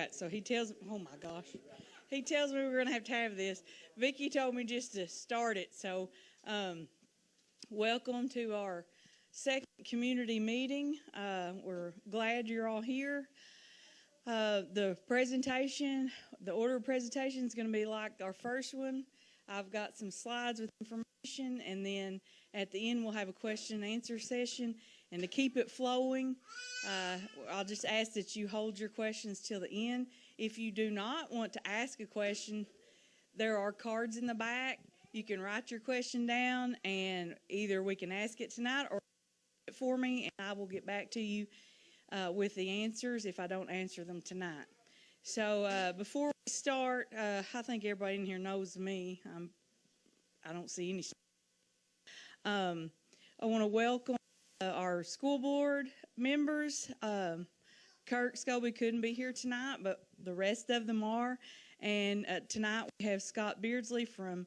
right, so he tells me, oh my gosh, he tells me we're going to have this. Vicki told me just to start it, so welcome to our second community meeting. We're glad you're all here. The presentation, the order of presentation is going to be like our first one. I've got some slides with information, and then at the end we'll have a question and answer session. And to keep it flowing, I'll just ask that you hold your questions till the end. If you do not want to ask a question, there are cards in the back. You can write your question down, and either we can ask it tonight or it for me, and I will get back to you with the answers if I don't answer them tonight. So before we start, I think everybody in here knows me. I don't see any. I want to welcome our school board members. Kirk Scobie couldn't be here tonight, but the rest of them are. And tonight we have Scott Beardsley from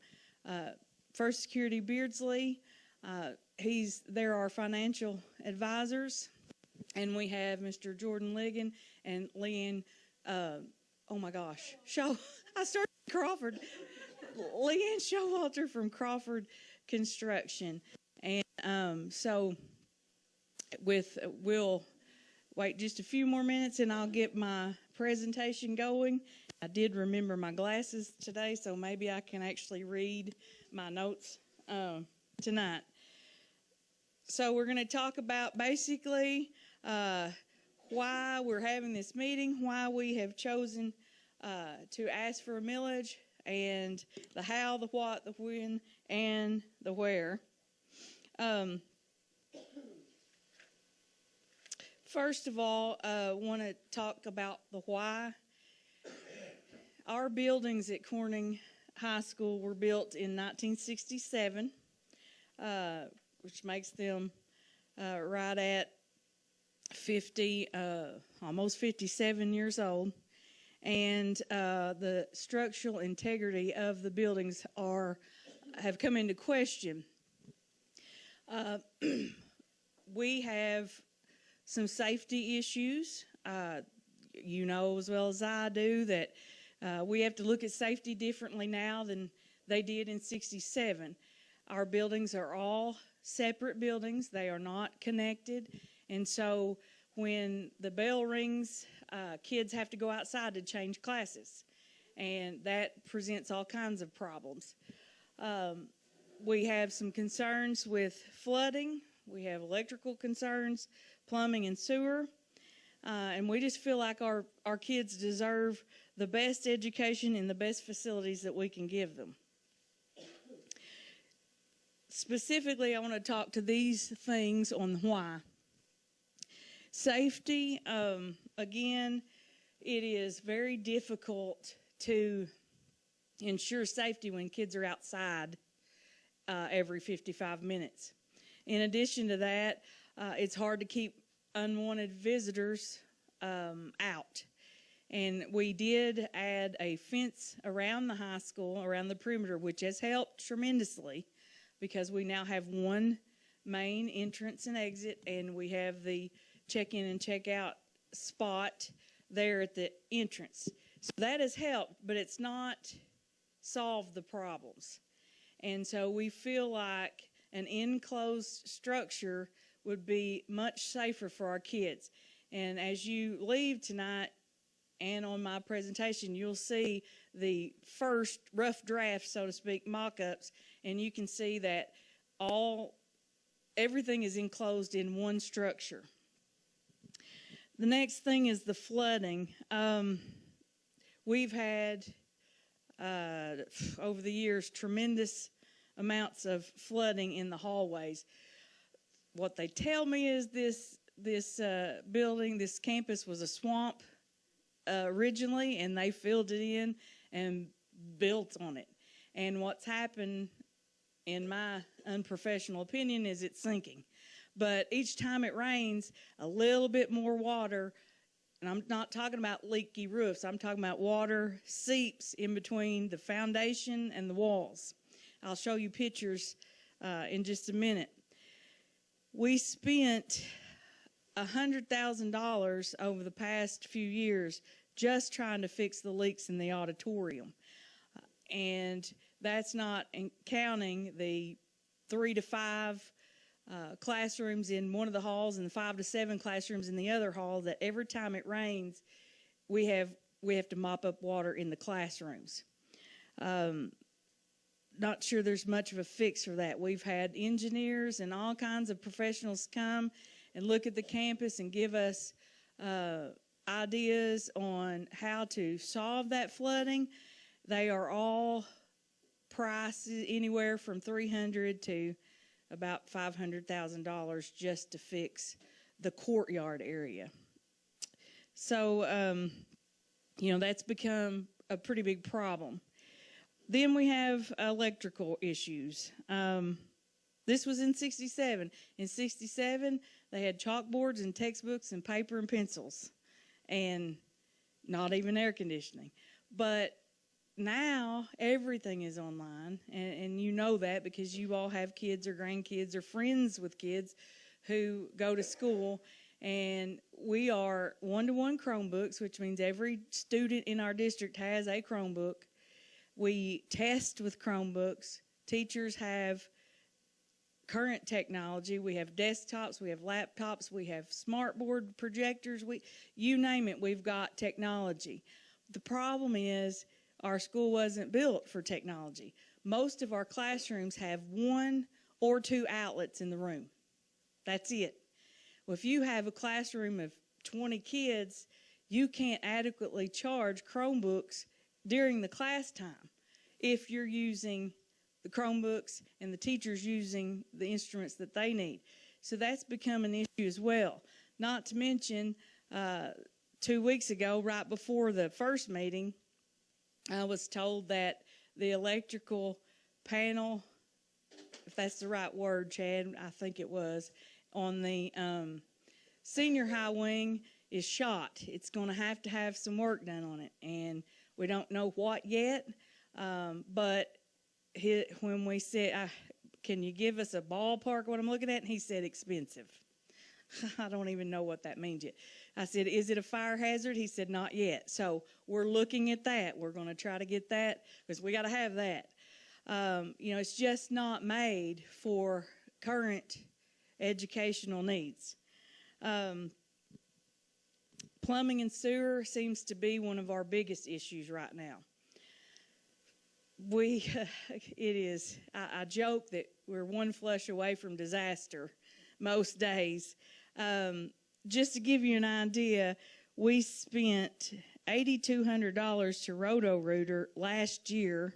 First Security Beardsley. They're our financial advisors. And we have Mr. Jordan Ligon and Leanne, oh my gosh, I started Crawford. Leanne Showalter from Crawford Construction. And so we'll wait just a few more minutes and I'll get my presentation going. I did remember my glasses today, so maybe I can actually read my notes tonight. So we're going to talk about basically why we're having this meeting, why we have chosen to ask for a millage, and the how, the what, the when, and the where. First of all, I want to talk about the why. Our buildings at Corning High School were built in 1967, which makes them right at 50, almost 57 years old. And the structural integrity of the buildings have come into question. We have some safety issues. You know as well as I do that we have to look at safety differently now than they did in 67. Our buildings are all separate buildings. They are not connected. And so when the bell rings, kids have to go outside to change classes. And that presents all kinds of problems. We have some concerns with flooding. We have electrical concerns, plumbing and sewer. And we just feel like our kids deserve the best education and the best facilities that we can give them. Specifically, I want to talk to these things on why. Safety, again, it is very difficult to ensure safety when kids are outside every 55 minutes. In addition to that, it's hard to keep unwanted visitors out. And we did add a fence around the high school, around the perimeter, which has helped tremendously because we now have one main entrance and exit, and we have the check-in and check-out spot there at the entrance. So that has helped, but it's not solved the problems. And so we feel like an enclosed structure would be much safer for our kids. And as you leave tonight and on my presentation, you'll see the first rough draft, so to speak, mock-ups, and you can see that everything is enclosed in one structure. The next thing is the flooding. We've had, over the years, tremendous amounts of flooding in the hallways. What they tell me is this building, this campus was a swamp originally, and they filled it in and built on it. And what's happened, in my unprofessional opinion, is it's sinking. But each time it rains, a little bit more water, and I'm not talking about leaky roofs, I'm talking about water seeps in between the foundation and the walls. I'll show you pictures in just a minute. We spent $100,000 over the past few years just trying to fix the leaks in the auditorium. And that's not counting the 3 to 5 classrooms in one of the halls and the 5 to 7 classrooms in the other hall, that every time it rains, we have to mop up water in the classrooms. Not sure there's much of a fix for that. We've had engineers and all kinds of professionals come and look at the campus and give us ideas on how to solve that flooding. They are all prices anywhere from $300,000 to about $500,000 just to fix the courtyard area. So, that's become a pretty big problem. Then we have electrical issues. This was in 67. In 67, they had chalkboards and textbooks and paper and pencils and not even air conditioning. But now everything is online, and you know that because you all have kids or grandkids or friends with kids who go to school, and we are one-to-one Chromebooks, which means every student in our district has a Chromebook. We test with Chromebooks. Teachers have current technology. We have desktops, we have laptops, we have smartboard projectors. You name it, we've got technology. The problem is our school wasn't built for technology. Most of our classrooms have 1 or 2 outlets in the room. That's it. Well, if you have a classroom of 20 kids, you can't adequately charge Chromebooks during the class time if you're using the Chromebooks and the teachers using the instruments that they need. So that's become an issue as well. Not to mention, 2 weeks ago, right before the first meeting, I was told that the electrical panel, if that's the right word, Chad, I think it was, on the senior high wing is shot. It's going to have some work done on it, and we don't know what yet, but when we said, can you give us a ballpark what I'm looking at, and he said expensive. I don't even know what that means yet. I said, is it a fire hazard? He said, not yet. So we're looking at that. We're going to try to get that because we got to have that. It's just not made for current educational needs. Plumbing and sewer seems to be one of our biggest issues right now. I joke that we're one flush away from disaster most days. Just to give you an idea, we spent $8,200 to Roto-Rooter last year,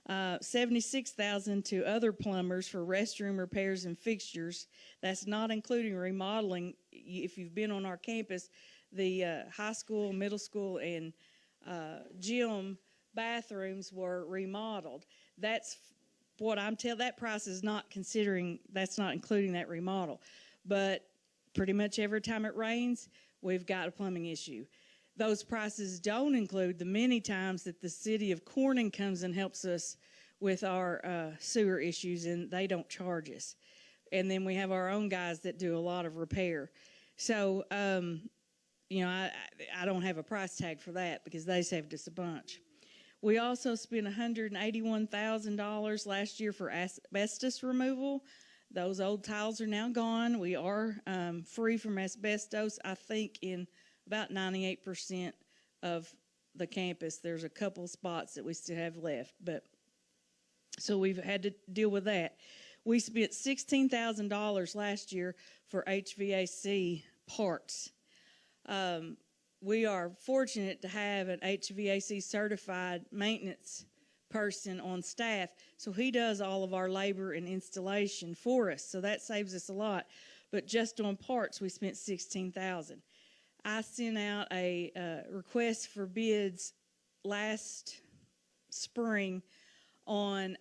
$76,000 to other plumbers for restroom repairs and fixtures. That's not including remodeling. If you've been on our campus, the high school, middle school, and gym bathrooms were remodeled. That's what I'm telling. That price is not considering. That's not including that remodel. But pretty much every time it rains, we've got a plumbing issue. Those prices don't include the many times that the city of Corning comes and helps us with our sewer issues, and they don't charge us. And then we have our own guys that do a lot of repair. So, I don't have a price tag for that because they saved us a bunch. We also spent $181,000 last year for asbestos removal. Those old tiles are now gone. We are free from asbestos, I think, in about 98% of the campus. There's a couple spots that we still have left, so we've had to deal with that. We spent $16,000 last year for HVAC parts. We are fortunate to have an HVAC certified maintenance person on staff, so he does all of our labor and installation for us, so that saves us a lot. But just on parts, we spent $16,000. I sent out a request for bids last spring on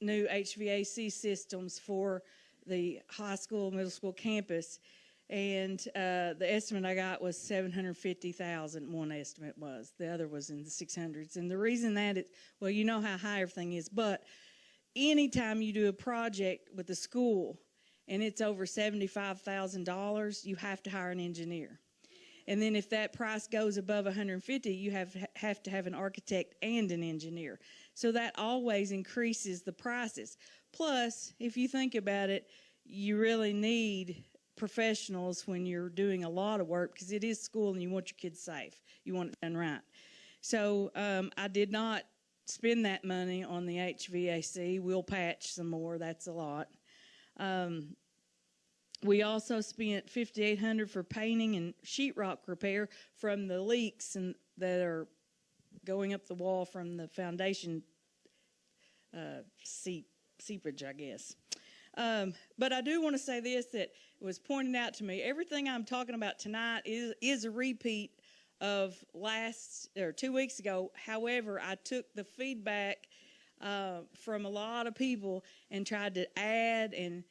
new HVAC systems for the high school, middle school campus, and the estimate I got was $750,000. One estimate was. The other was in the 600s. And the reason that is, well, you know how high everything is, but anytime you do a project with the school and it's over $75,000, you have to hire an engineer. And then if that price goes above 150, you have to have an architect and an engineer. So that always increases the prices. Plus, if you think about it, you really need professionals when you're doing a lot of work, because it is school and you want your kids safe. You want it done right. So I did not spend that money on the HVAC. We'll patch some more. That's a lot. We also spent $5,800 for painting and sheetrock repair from the leaks that are going up the wall from the foundation seepage, I guess. But I do want to say this, that it was pointed out to me. Everything I'm talking about tonight is a repeat of 2 weeks ago. However, I took the feedback from a lot of people and tried to add and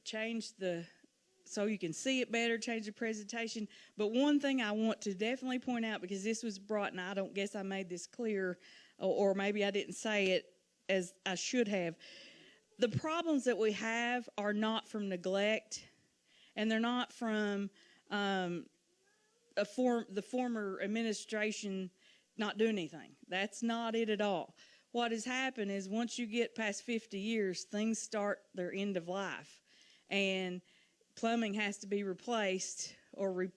change so you can see it better, change the presentation. But one thing I want to definitely point out, because this was brought, and I don't guess I made this clear, or maybe I didn't say it as I should have. The problems that we have are not from neglect, and they're not from the former administration not doing anything. That's not it at all. What has happened is once you get past 50 years, things start their end of life, and plumbing has to be replaced or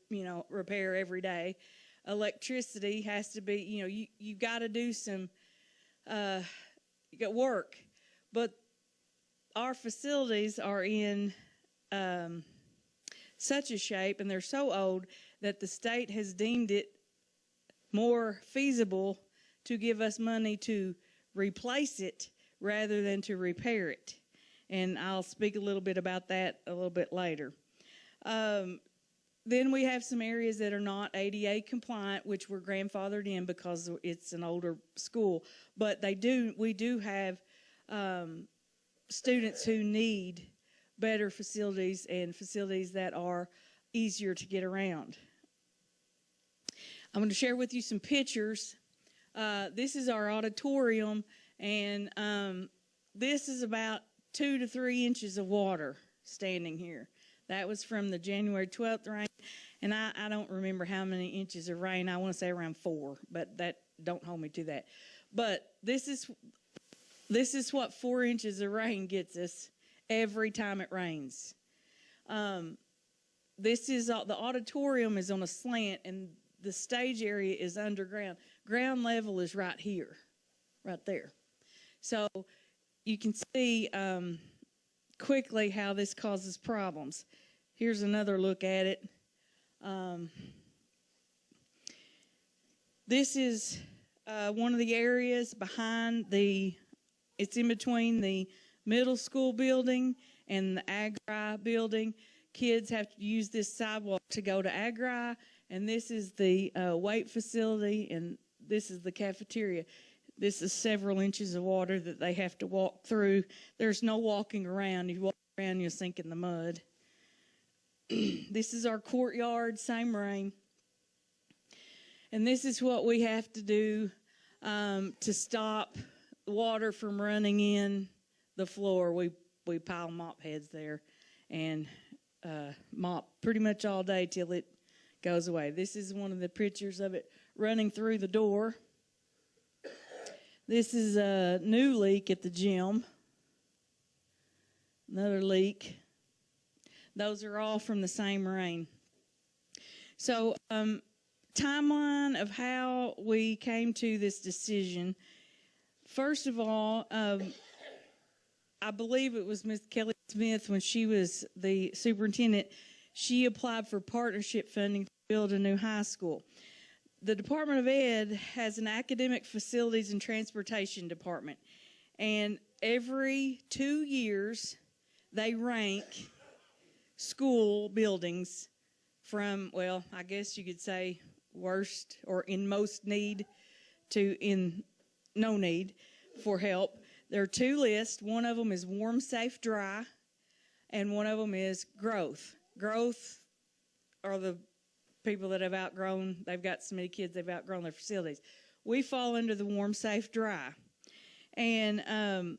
repair every day. Electricity has to be, you got to do some you got work. But our facilities are in such a shape, and they're so old, that the state has deemed it more feasible to give us money to replace it rather than to repair it. And I'll speak a little bit about that a little bit later. Then we have some areas that are not ADA compliant, which were grandfathered in because it's an older school. But we do have students who need better facilities and facilities that are easier to get around. I'm going to share with you some pictures. This is our auditorium, and this is about 2 to 3 inches of water standing here. That was from the January 12th rain, and I don't remember how many inches of rain. I want to say around 4, but don't hold me to that. But this is what 4 inches of rain gets us every time it rains. This is the auditorium is on a slant, and the stage area is underground. Ground level is right here, right there. So you can see quickly how this causes problems. Here's another look at it. This is one of the areas behind it's in between the middle school building and the Agri building. Kids have to use this sidewalk to go to Agri, and this is the weight facility, and this is the cafeteria. This is several inches of water that they have to walk through. There's no walking around. If you walk around, you'll sink in the mud. This is our courtyard, same rain. And this is what we have to do to stop water from running in the floor. We pile mop heads there and mop pretty much all day till it goes away. This is one of the pictures of it running through the door. This is a new leak at the gym. Another leak. Those are all from the same rain. So, timeline of how we came to this decision. First of all, I believe it was Ms. Kelly Smith, when she was the superintendent, she applied for partnership funding to build a new high school. The Department of Ed has an academic facilities and transportation department, and every 2 years they rank school buildings from, well, I guess you could say worst or in most need to in no need for help. There are 2 lists. One of them is warm, safe, dry, and one of them is growth. Growth are the people that have outgrown, they've got so many kids, they've outgrown their facilities. We fall under the warm, safe, dry. And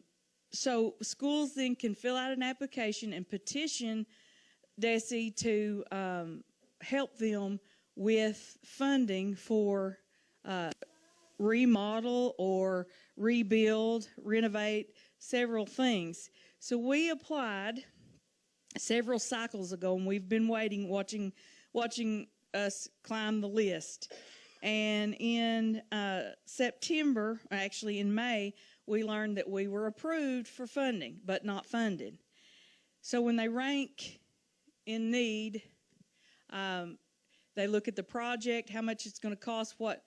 so schools then can fill out an application and petition DESE to help them with funding for remodel or rebuild, renovate several things. So we applied several cycles ago, and we've been watching us climb the list. And in September, actually in May, we learned that we were approved for funding, but not funded. So when they rank in need, they look at the project, how much it's going to cost, what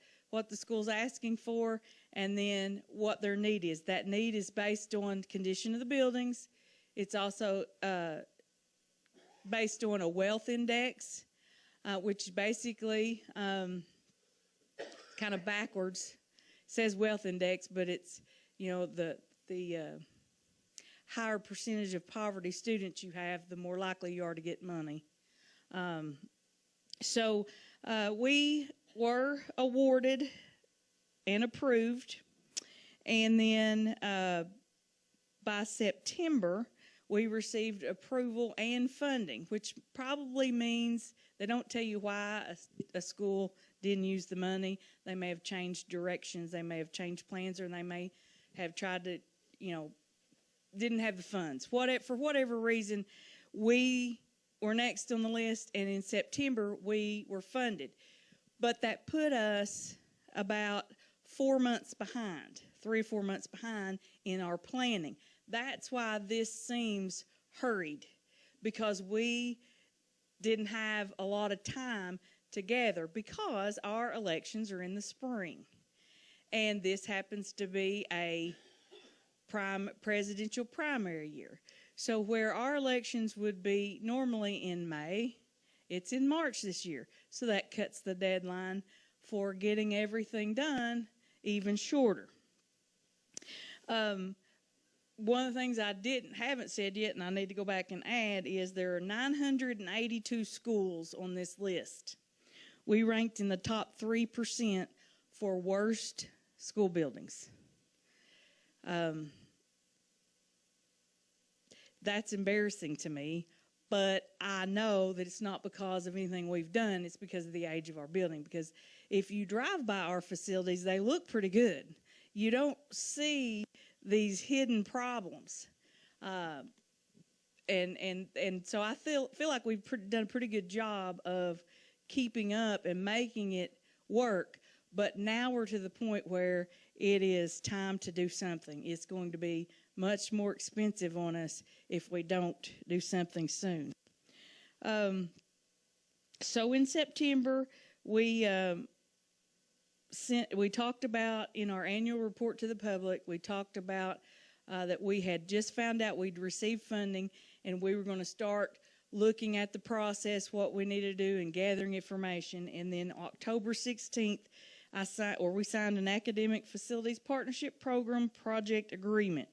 the school's asking for, and then what their need is. That need is based on condition of the buildings. It's also based on a wealth index, which basically kind of backwards says wealth index, but it's, the higher percentage of poverty students you have, the more likely you are to get money. So we were awarded and approved, and then by September we received approval and funding, which probably means they don't tell you why a school didn't use the money. They may have changed directions, they may have changed plans, or they may have tried to, didn't have the funds. For whatever reason, we were next on the list, and in September we were funded. But that put us about 4 months behind, 3 or 4 months behind in our planning. That's why this seems hurried, because we didn't have a lot of time to gather, because our elections are in the spring. And this happens to be a presidential primary year. So where our elections would be normally in May, it's in March this year. So that cuts the deadline for getting everything done even shorter. One of the things I haven't said yet, and I need to go back and add, is there are 982 schools on this list. We ranked in the top 3% for worst school buildings. That's embarrassing to me, but I know that it's not because of anything we've done. It's because of the age of our building. Because if you drive by our facilities, they look pretty good. You don't see these hidden problems, and so I feel like we've done a pretty good job of keeping up and making it work. But now we're to the point where it is time to do something. It's going to be much more expensive on us if we don't do something soon. So in September, we talked about in our annual report to the public, we talked about that we had just found out we'd received funding, and we were going to start looking at the process, what we needed to do, and gathering information. And then October 16th, we signed an academic facilities partnership program project agreement.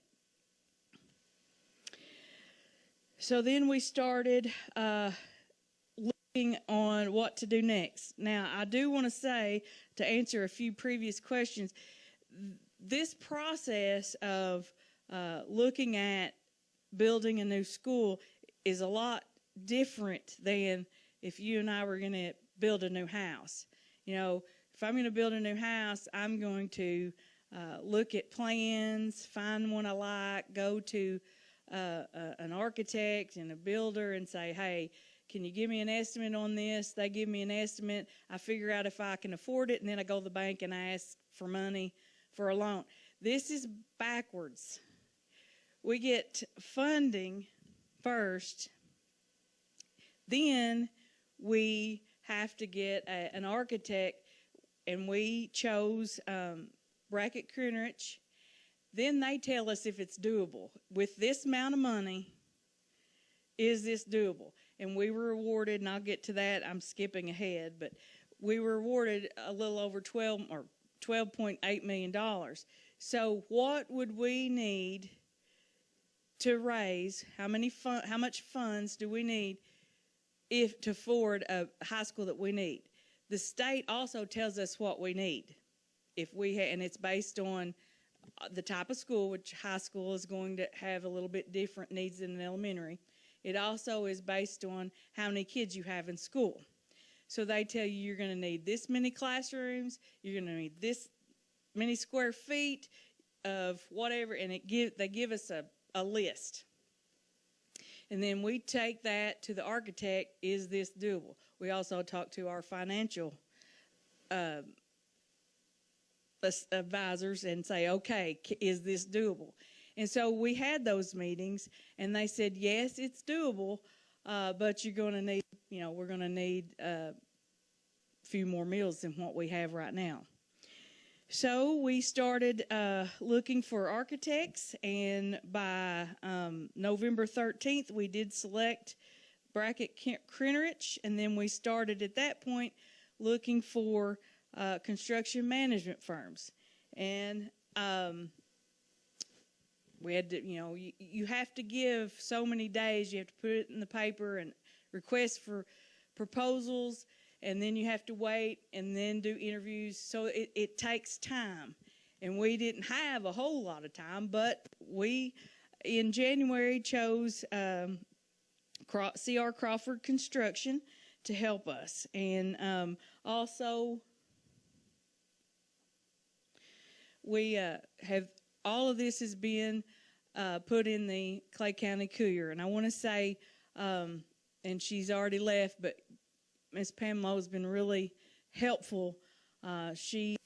So then we started looking on what to do next. Now, I do want to say, to answer a few previous questions, this process of looking at building a new school is a lot different than if you and I were going to build a new house. If I'm going to build a new house, I'm going to look at plans, find one I like, go to an architect and a builder and say, hey, can you give me an estimate on this? They give me an estimate. I figure out if I can afford it, and then I go to the bank and I ask for money for a loan. This is backwards. We get funding first, then we have to get an architect, and we chose Brackett Crenrich. Then they tell us if it's doable. With this amount of money, is this doable? And we were awarded, and I'll get to that, I'm skipping ahead, but we were awarded a little over $12.8 million. So what would we need to raise? How much funds do we need to afford a high school that we need? The state also tells us what we need. And it's based on the type of school, which high school is going to have a little bit different needs than an elementary. It also is based on how many kids you have in school. So they tell you you're going to need this many classrooms, you're going to need this many square feet of whatever, and they give us a list. And then we take that to the architect. Is this doable? We also talk to our financial advisors and say, okay, is this doable? And so we had those meetings, and they said, yes, it's doable, but you're going to need, we're going to need a few more meals than what we have right now. So we started looking for architects, and by November 13th, we did select Brackett Crenrich, and then we started at that point looking for construction management firms. And we had to, you have to give so many days. You have to put it in the paper and request for proposals, and then you have to wait and then do interviews. So it takes time. And we didn't have a whole lot of time, but we, in January, chose C.R. Crawford Construction to help us. And also, we have, all of this has been put in the Clay County Courier. And I want to say, and she's already left, but Ms. Pamela has been really helpful. She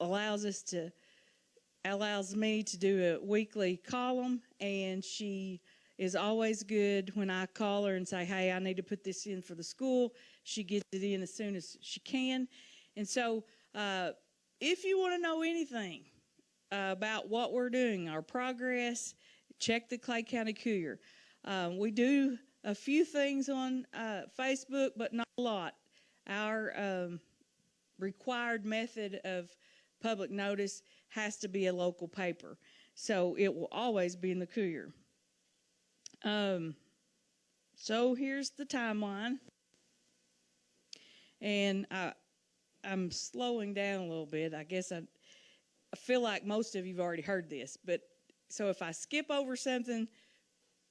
allows me to do a weekly column, and she is always good when I call her and say, hey, I need to put this in for the school. She gets it in as soon as she can. And so if you want to know anything about what we're doing, our progress, check the Clay County Courier. We do a few things on Facebook, but not a lot. Our required method of public notice has to be a local paper, so it will always be in the Courier. So here's the timeline, and I'm slowing down a little bit. I guess I feel like most of you have already heard this, but so if I skip over something,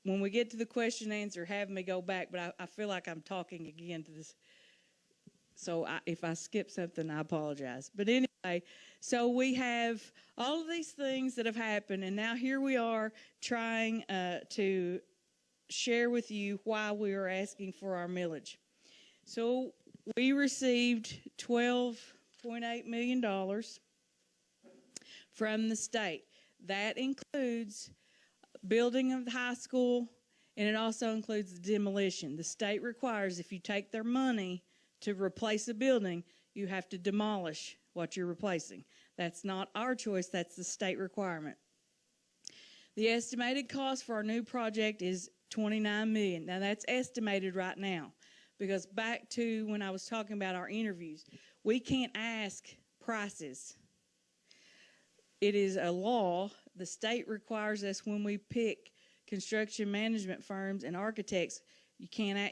when we get to the question and answer, have me go back, but I feel like I'm talking again to this. So if I skip something, I apologize. But anyway, so we have all of these things that have happened, and now here we are trying to share with you why we are asking for our millage. So we received $12.8 million from the state. That includes building of the high school, and it also includes the demolition. The state requires if you take their money to replace a building, you have to demolish what you're replacing. That's not our choice, that's the state requirement. The estimated cost for our new project is $29 million. Now that's estimated right now, because back to when I was talking about our interviews, we can't ask prices. It is a law. The state requires us when we pick construction management firms and architects,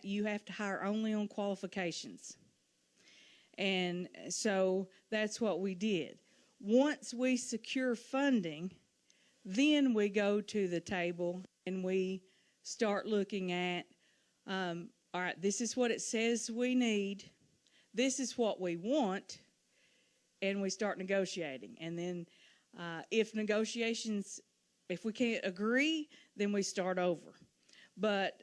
you have to hire only on qualifications. And so that's what we did. Once we secure funding, then we go to the table and we start looking at, all right, this is what it says we need. This is what we want. And we start negotiating. And then if we can't agree, then we start over. But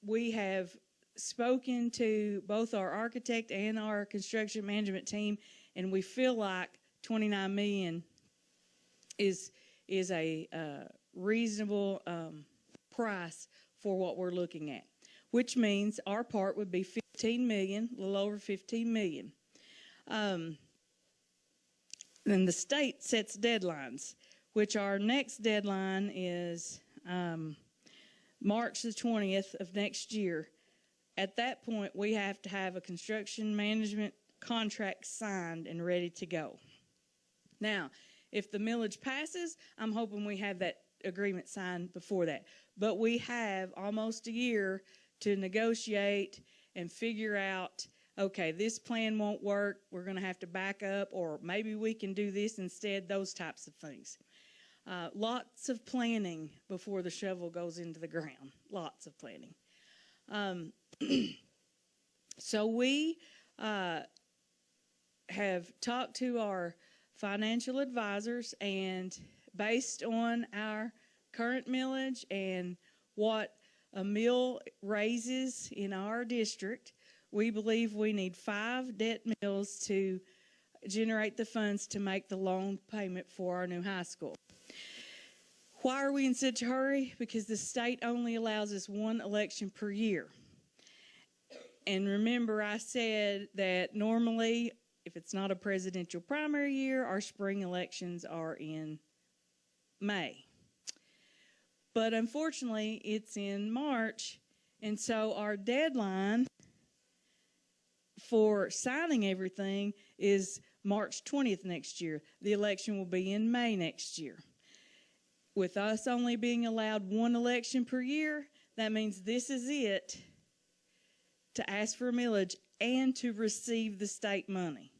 we have spoken to both our architect and our construction management team, and we feel like $29 million is a reasonable price for what we're looking at, which means our part would be $15 million, a little over $15 million. Then the state sets deadlines, which our next deadline is March the 20th of next year. At that point, we have to have a construction management contract signed and ready to go. Now, if the millage passes, I'm hoping we have that agreement signed before that. But we have almost a year to negotiate and figure out, okay, this plan won't work, we're going to have to back up, or maybe we can do this instead, those types of things. Lots of planning before the shovel goes into the ground. Lots of planning. So we have talked to our financial advisors, and based on our current millage and what a mill raises in our district, we believe we need 5 debt mills to generate the funds to make the loan payment for our new high school. Why are we in such a hurry? Because the state only allows us 1 election per year. And remember, I said that normally, if it's not a presidential primary year, our spring elections are in May. But unfortunately, it's in March, and so our deadline for signing everything is March 20th next year. The election will be in May next year. With us only being allowed 1 election per year, that means this is it to ask for a millage and to receive the state money.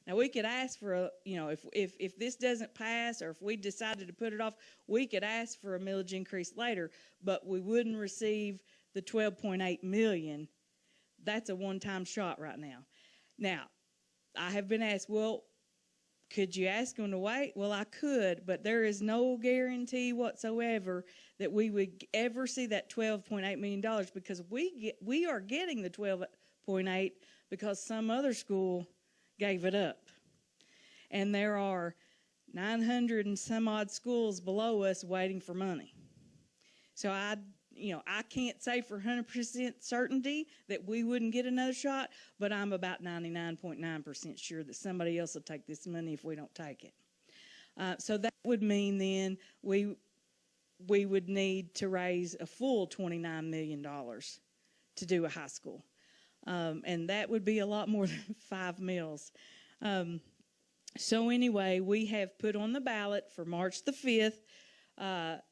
Now, we could ask for a, if this doesn't pass, or if we decided to put it off, we could ask for a millage increase later, but we wouldn't receive the $12.8 million. That's a one-time shot right now. Now, I have been asked, well, could you ask them to wait? Well, I could, but there is no guarantee whatsoever that we would ever see that $12.8 million, because we are getting the $12.8 because some other school gave it up. And there are 900 and some odd schools below us waiting for money. So I can't say for 100% certainty that we wouldn't get another shot, but I'm about 99.9% sure that somebody else will take this money if we don't take it. So that would mean then we would need to raise a full $29 million to do a high school. And that would be a lot more than 5 mills. So anyway, we have put on the ballot for March the 5th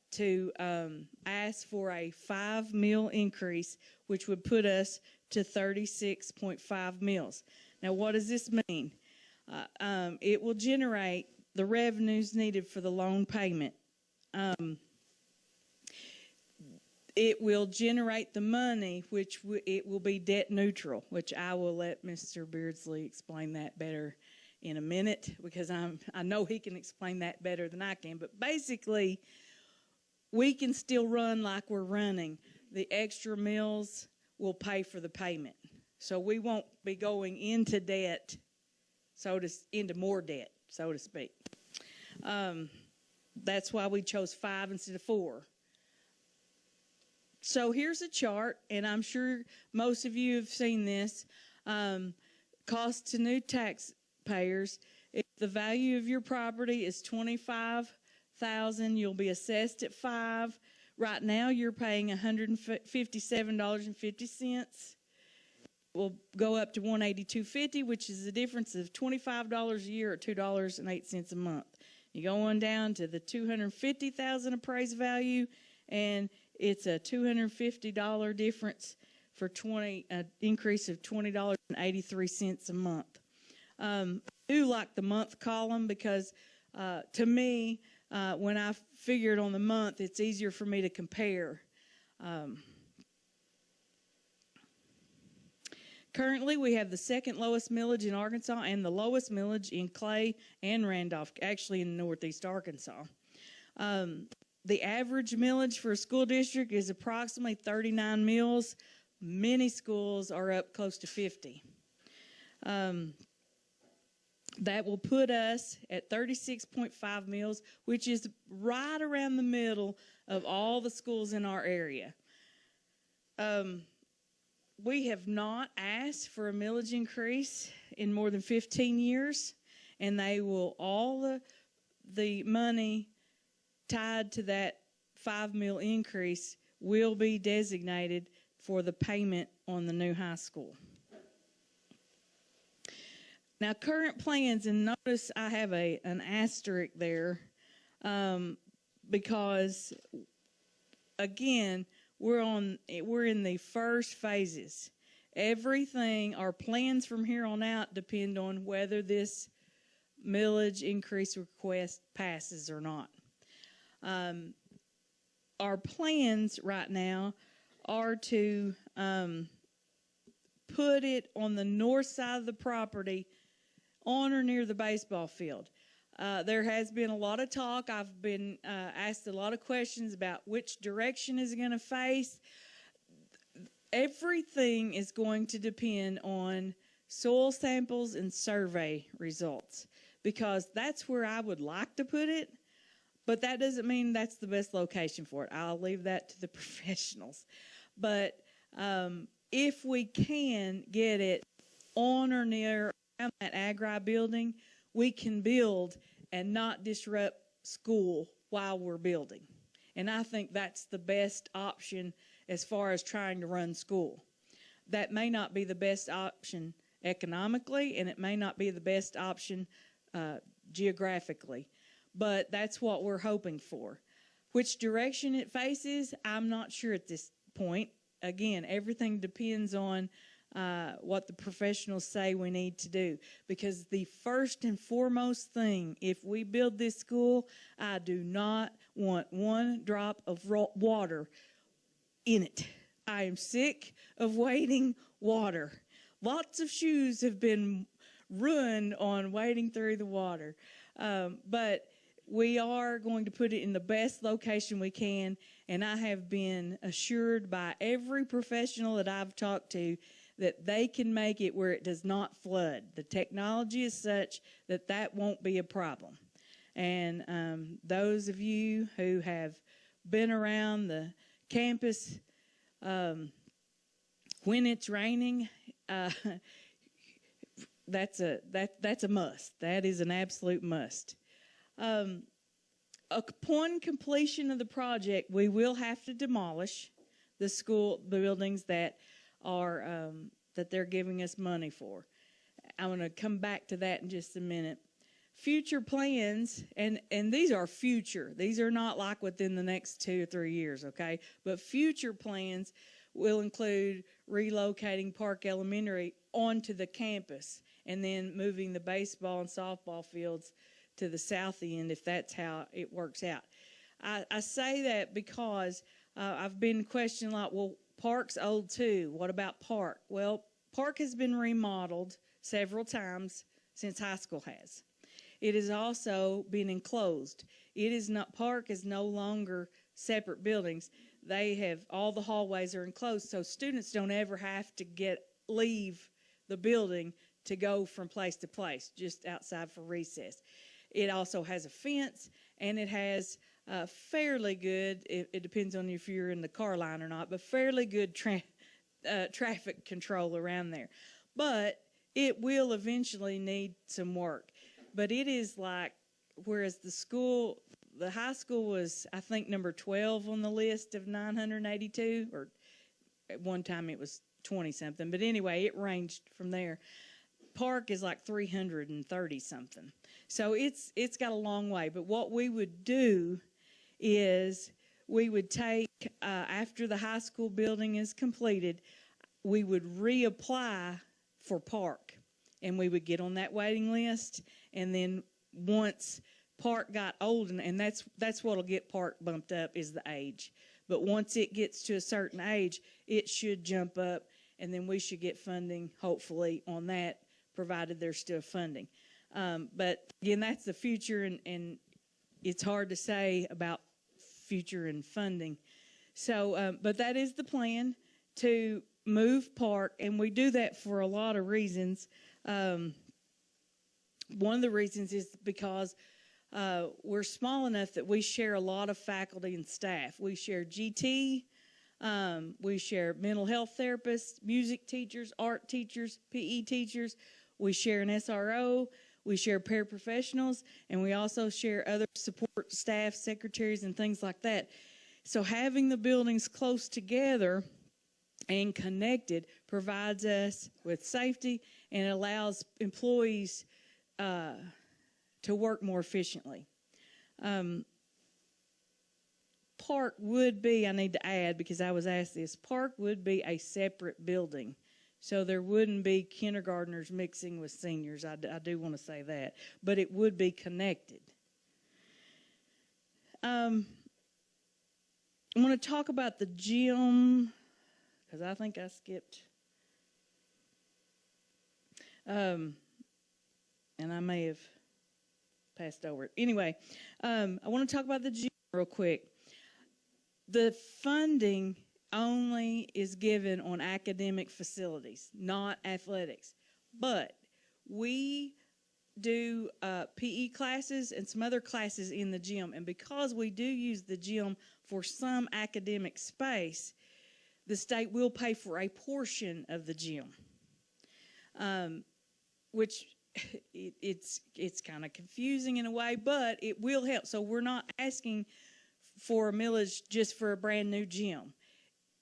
to ask for a 5 mill increase, which would put us to 36.5 mills. Now, what does this mean? It will generate the revenues needed for the loan payment. It will generate the money, which it will be debt neutral, which I will let Mr. Beardsley explain that better in a minute, because I know he can explain that better than I can. But basically, we can still run like we're running. The extra mills will pay for the payment. So we won't be going into debt, into more debt, so to speak. That's why we chose 5 instead of 4. So here's a chart, and I'm sure most of you have seen this. Cost to new taxpayers. If the value of your property is $25,000, you'll be assessed at 5. Right now, you're paying $157.50. Will go up to $182.50, which is a difference of $25 a year, or $2.08 a month. You go on down to the $250,000 appraised value, and it's a $250 difference for increase of $20.83 a month. I do like the month column because, to me, when I figure it on the month, it's easier for me to compare. Currently, we have the second lowest millage in Arkansas and the lowest millage in Clay and Randolph, actually in northeast Arkansas. The average millage for a school district is approximately 39 mills. Many schools are up close to 50. That will put us at 36.5 mills, which is right around the middle of all the schools in our area. We have not asked for a millage increase in more than 15 years, and they will all the money tied to that 5 mill increase will be designated for the payment on the new high school. Now, current plans, and notice I have an asterisk there because, again, we're in the first phases. Everything, our plans from here on out depend on whether this millage increase request passes or not. Our plans right now are to put it on the north side of the property on or near the baseball field. There has been a lot of talk. I've been asked a lot of questions about which direction is it going to face. Everything is going to depend on soil samples and survey results, because that's where I would like to put it, but that doesn't mean that's the best location for it. I'll leave that to the professionals. But if we can get it on or near around that Agri building, we can build and not disrupt school while we're building. And I think that's the best option as far as trying to run school. That may not be the best option economically, and it may not be the best option geographically, but that's what we're hoping for. Which direction it faces, I'm not sure at this point. Again, everything depends on what the professionals say we need to do, because the first and foremost thing, if we build this school, I do not want one drop of water in it. I am sick of waiting water. Lots of shoes have been ruined on wading through the water. But we are going to put it in the best location we can, and I have been assured by every professional that I've talked to that they can make it where it does not flood. The technology is such that that won't be a problem. And those of you who have been around the campus when it's raining, that's a must. That is an absolute must. Upon completion of the project, we will have to demolish the school buildings that are that they're giving us money for. I'm going to come back to that in just a minute. Future plans, and these are future. These are not like within the next 2 or 3 years, okay? But future plans will include relocating Park Elementary onto the campus and then moving the baseball and softball fields to the south end, if that's how it works out. I say that because I've been questioned like, well, Park's old too. What about Park? Well, Park has been remodeled several times since high school has. It has also been enclosed. Park is no longer separate buildings. They have, all the hallways are enclosed, so students don't ever have to leave the building to go from place to place, just outside for recess. It also has a fence, and it has fairly good, it depends on if you're in the car line or not, but fairly good traffic control around there. But it will eventually need some work. But it is like, whereas the high school was, I think, number 12 on the list of 982, or at one time it was 20-something. But anyway, it ranged from there. Park is like 330-something. So it's got a long way. But what we would do is we would take, after the high school building is completed, we would reapply for Park. And we would get on that waiting list. And then once Park got old, and that's what'll get Park bumped up is the age. But once it gets to a certain age, it should jump up, and then we should get funding, hopefully, on that, provided there's still funding. But again, that's the future, and it's hard to say about future and funding. So, but that is the plan, to move Park, and we do that for a lot of reasons. One of the reasons is because we're small enough that we share a lot of faculty and staff. We share GT, we share mental health therapists, music teachers, art teachers, PE teachers. We share an SRO, we share paraprofessionals, and we also share other support staff, secretaries, and things like that. So having the buildings close together and connected provides us with safety and allows employees to work more efficiently. Park would be, I need to add because I was asked this, Park would be a separate building. So there wouldn't be kindergartners mixing with seniors. I do want to say that. But it would be connected. I want to talk about the gym, because I think I skipped. And I may have passed over it. Anyway, I want to talk about the gym real quick. The funding only is given on academic facilities, not athletics. But we do PE classes and some other classes in the gym. And because we do use the gym for some academic space, the state will pay for a portion of the gym, which it's kind of confusing in a way, but it will help. So we're not asking for a millage just for a brand new gym.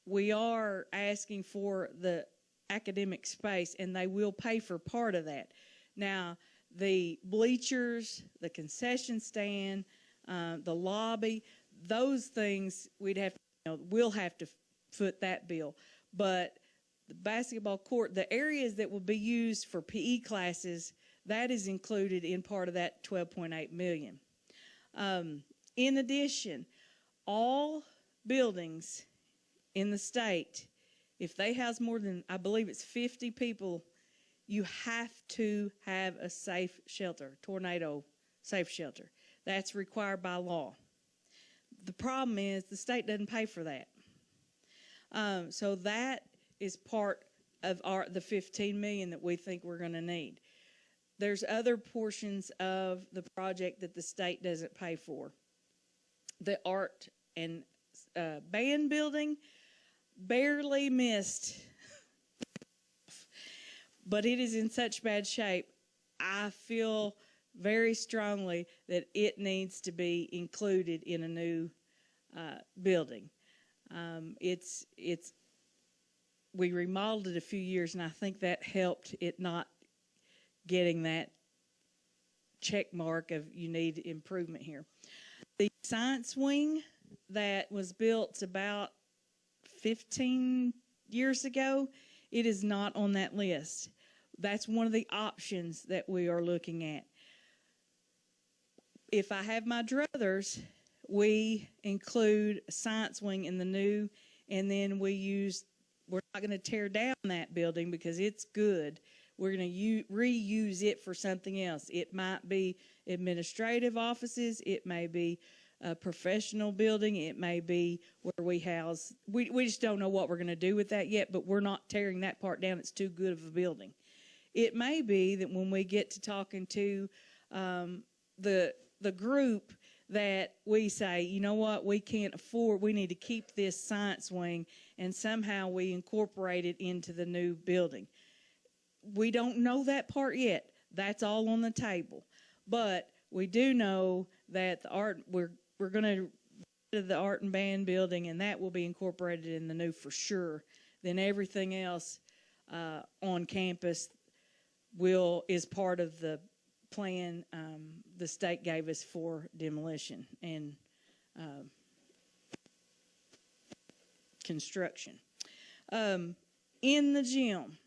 We are asking for the academic space, and they will pay for part of that. Now, the bleachers, the concession stand, the lobby, those things we'll have to foot that bill. But the basketball court, the areas that will be used for PE classes, that is included in part of that $12.8 million. In addition, all buildings in the state, if they house more than, I believe it's 50 people, you have to have a safe shelter, tornado safe shelter. That's required by law. The problem is the state doesn't pay for that. So that is part of the $15 million that we think we're going to need. There's other portions of the project that the state doesn't pay for. The art and band building barely missed, but it is in such bad shape. I feel very strongly that it needs to be included in a new building. We remodeled it a few years, and I think that helped it not getting that check mark of you need improvement here. The science wing that was built about 15 years ago, it is not on that list. That's one of the options that we are looking at. If I have my druthers, we include a science wing in the new, and then we're not going to tear down that building because it's good. We're going to reuse it for something else. It might be administrative offices. It may be a professional building. It may be where we house. We just don't know what we're going to do with that yet, but we're not tearing that part down. It's too good of a building. It may be that when we get to talking to the group that we say, you know what, we can't afford, we need to keep this science wing, and somehow we incorporate it into the new building. We don't know that part yet. That's all on the table. But we do know that we're going to do the art and band building, and that will be incorporated in the new for sure. Then everything else on campus is part of the plan the state gave us for demolition and construction. In the gym,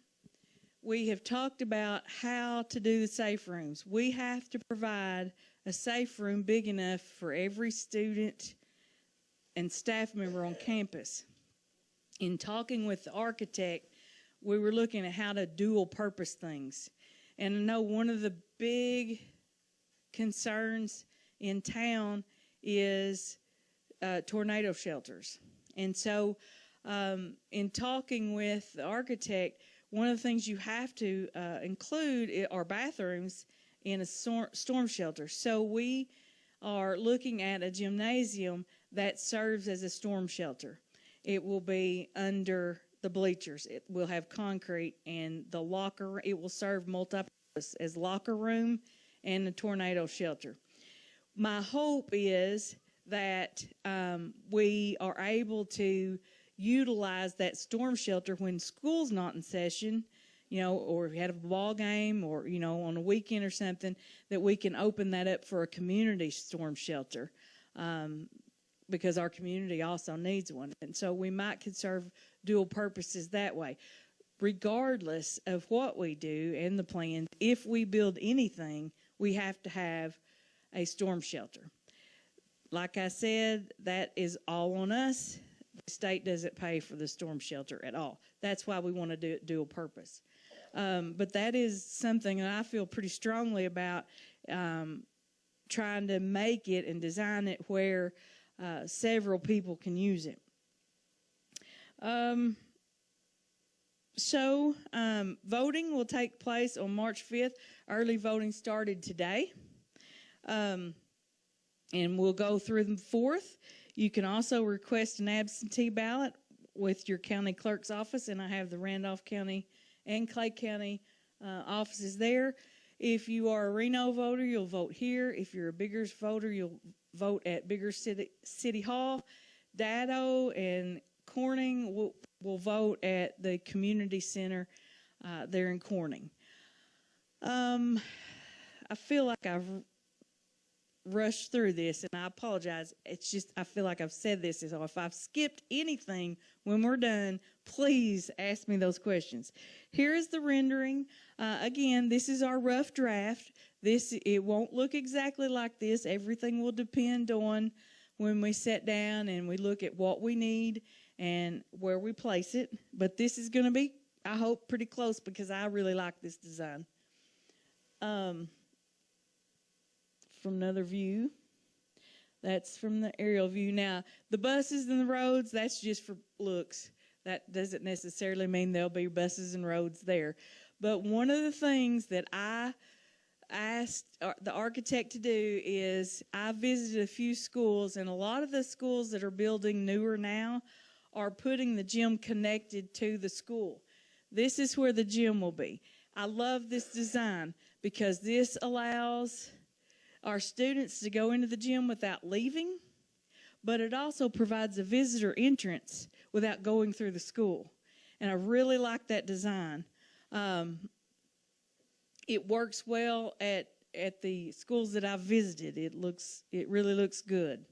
we have talked about how to do the safe rooms. We have to provide a safe room big enough for every student and staff member on campus. In talking with the architect, we were looking at how to dual purpose things. And I know one of the big concerns in town is tornado shelters. And so in talking with the architect, one of the things you have to include are bathrooms in a storm shelter. So we are looking at a gymnasium that serves as a storm shelter. It will be under the bleachers. It will have concrete, and the locker, it will serve multi-purpose as locker room and a tornado shelter. My hope is that we are able to utilize that storm shelter when school's not in session, or if we had a ball game or, on a weekend or something, that we can open that up for a community storm shelter because our community also needs one. And so we might conserve dual purposes that way. Regardless of what we do and the plan, if we build anything, we have to have a storm shelter. Like I said, that is all on us. The state doesn't pay for the storm shelter at all. That's why we want to do it dual purpose. But that is something that I feel pretty strongly about, trying to make it and design it where several people can use it. Voting will take place on March 5th. Early voting started today. And we'll go through the 4th. You can also request an absentee ballot with your county clerk's office, and I have the Randolph County and Clay County offices there. If you are a Reyno voter, you'll vote here. If you're a Biggers voter, you'll vote at Biggers City Hall. Dado and Corning will vote at the community center there in Corning. I feel like I've rushed through this, and I apologize. It's just I feel like I've said this. So if I've skipped anything when we're done, please ask me those questions. Here is the rendering. Again, this is our rough draft. It won't look exactly like this. Everything will depend on when we sit down and we look at what we need and where we place it. But this is going to be, I hope, pretty close because I really like this design. From another view, that's from the aerial view. Now, the buses and the roads, that's just for looks. That doesn't necessarily mean there'll be buses and roads there. But one of the things that I asked the architect to do is I visited a few schools, and a lot of the schools that are building newer now are putting the gym connected to the school. This is where the gym will be. I love this design because this allows our students to go into the gym without leaving, but it also provides a visitor entrance without going through the school. And I really like that design. It works well at the schools that I've visited. It really looks good.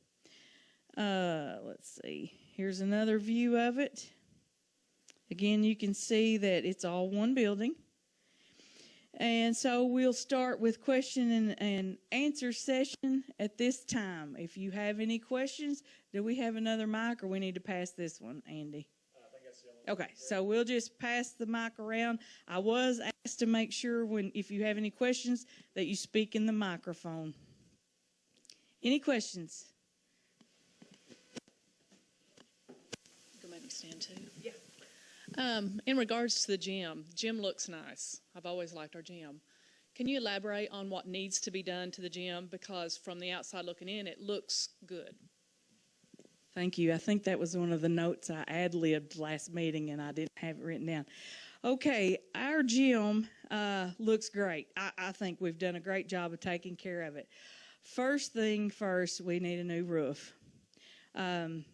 Let's see. Here's another view of it. Again, you can see that it's all one building. And so we'll start with question and answer session at this time. If you have any questions, do we have another mic or we need to pass this one, Andy? I think that's the only Okay, so we'll just pass the mic around. I was asked to make sure if you have any questions that you speak in the microphone. Any questions? Go maybe stand too. Yeah. In regards to the gym looks nice. I've always liked our gym. Can you elaborate on what needs to be done to the gym? Because from the outside looking in, it looks good. Thank you. I think that was one of the notes I ad-libbed last meeting, and I didn't have it written down. Okay, our gym looks great. I think we've done a great job of taking care of it. First thing first, we need a new roof. And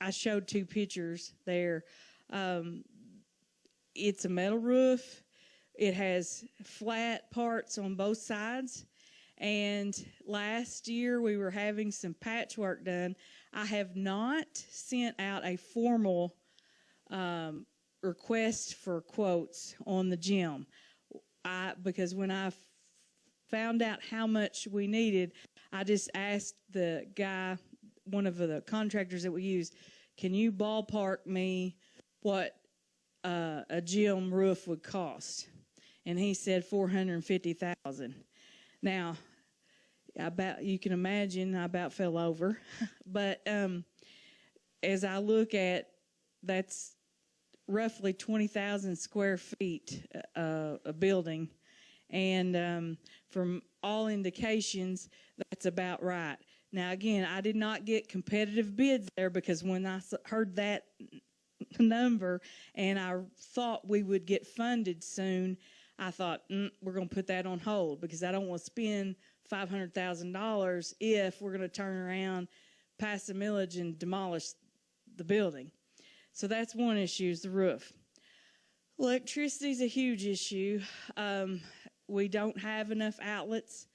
I showed 2 pictures there. It's a metal roof. It has flat parts on both sides. And last year we were having some patchwork done. I have not sent out a formal request for quotes on the gym. Because when I found out how much we needed, I just asked the guy, one of the contractors that we used, can you ballpark me what a gym roof would cost? And he said $450,000. Now, you can imagine I about fell over. But as I look at, that's roughly 20,000 square feet a building. And from all indications, that's about right. Now, again, I did not get competitive bids there because when I heard that number and I thought we would get funded soon, I thought, we're going to put that on hold because I don't want to spend $500,000 if we're going to turn around, pass the millage, and demolish the building. So that's one issue, is the roof. Electricity is a huge issue. We don't have enough outlets.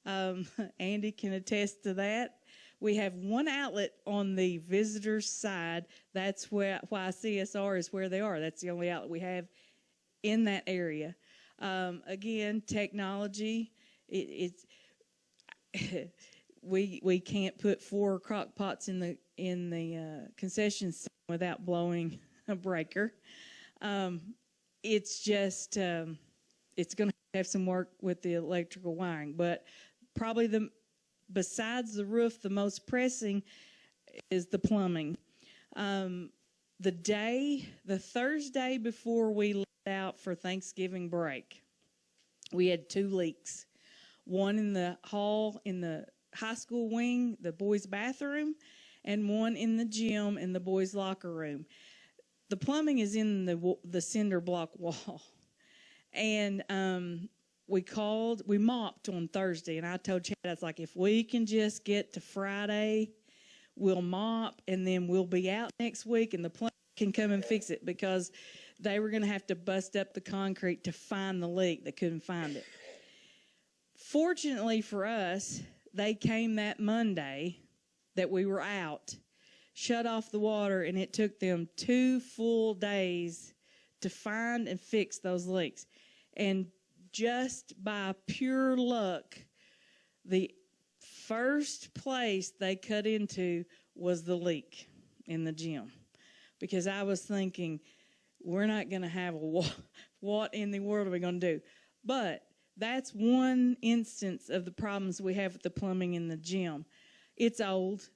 Andy can attest to that. We have one outlet on the visitor's side. That's why CSR is where they are. That's the only outlet we have in that area. Again, technology. We can't put 4 crock pots in the concession stand without blowing a breaker. it's just it's going to have some work with the electrical wiring, but probably besides the roof, the most pressing is the plumbing. The Thursday before we let out for Thanksgiving break, we had 2 leaks. One in the hall in the high school wing, the boys' bathroom, and one in the gym in the boys' locker room. The plumbing is in the cinder block wall. And we mopped on Thursday, and I told Chad, I was like, if we can just get to Friday, we'll mop, and then we'll be out next week, and the plumber can come and fix it, because they were going to have to bust up the concrete to find the leak. They couldn't find it. Fortunately for us, they came that Monday that we were out, shut off the water, and it took them 2 full days to find and fix those leaks. And just by pure luck, the first place they cut into was the leak in the gym. Because I was thinking, we're not going to have what in the world are we going to do? But that's one instance of the problems we have with the plumbing in the gym. It's old.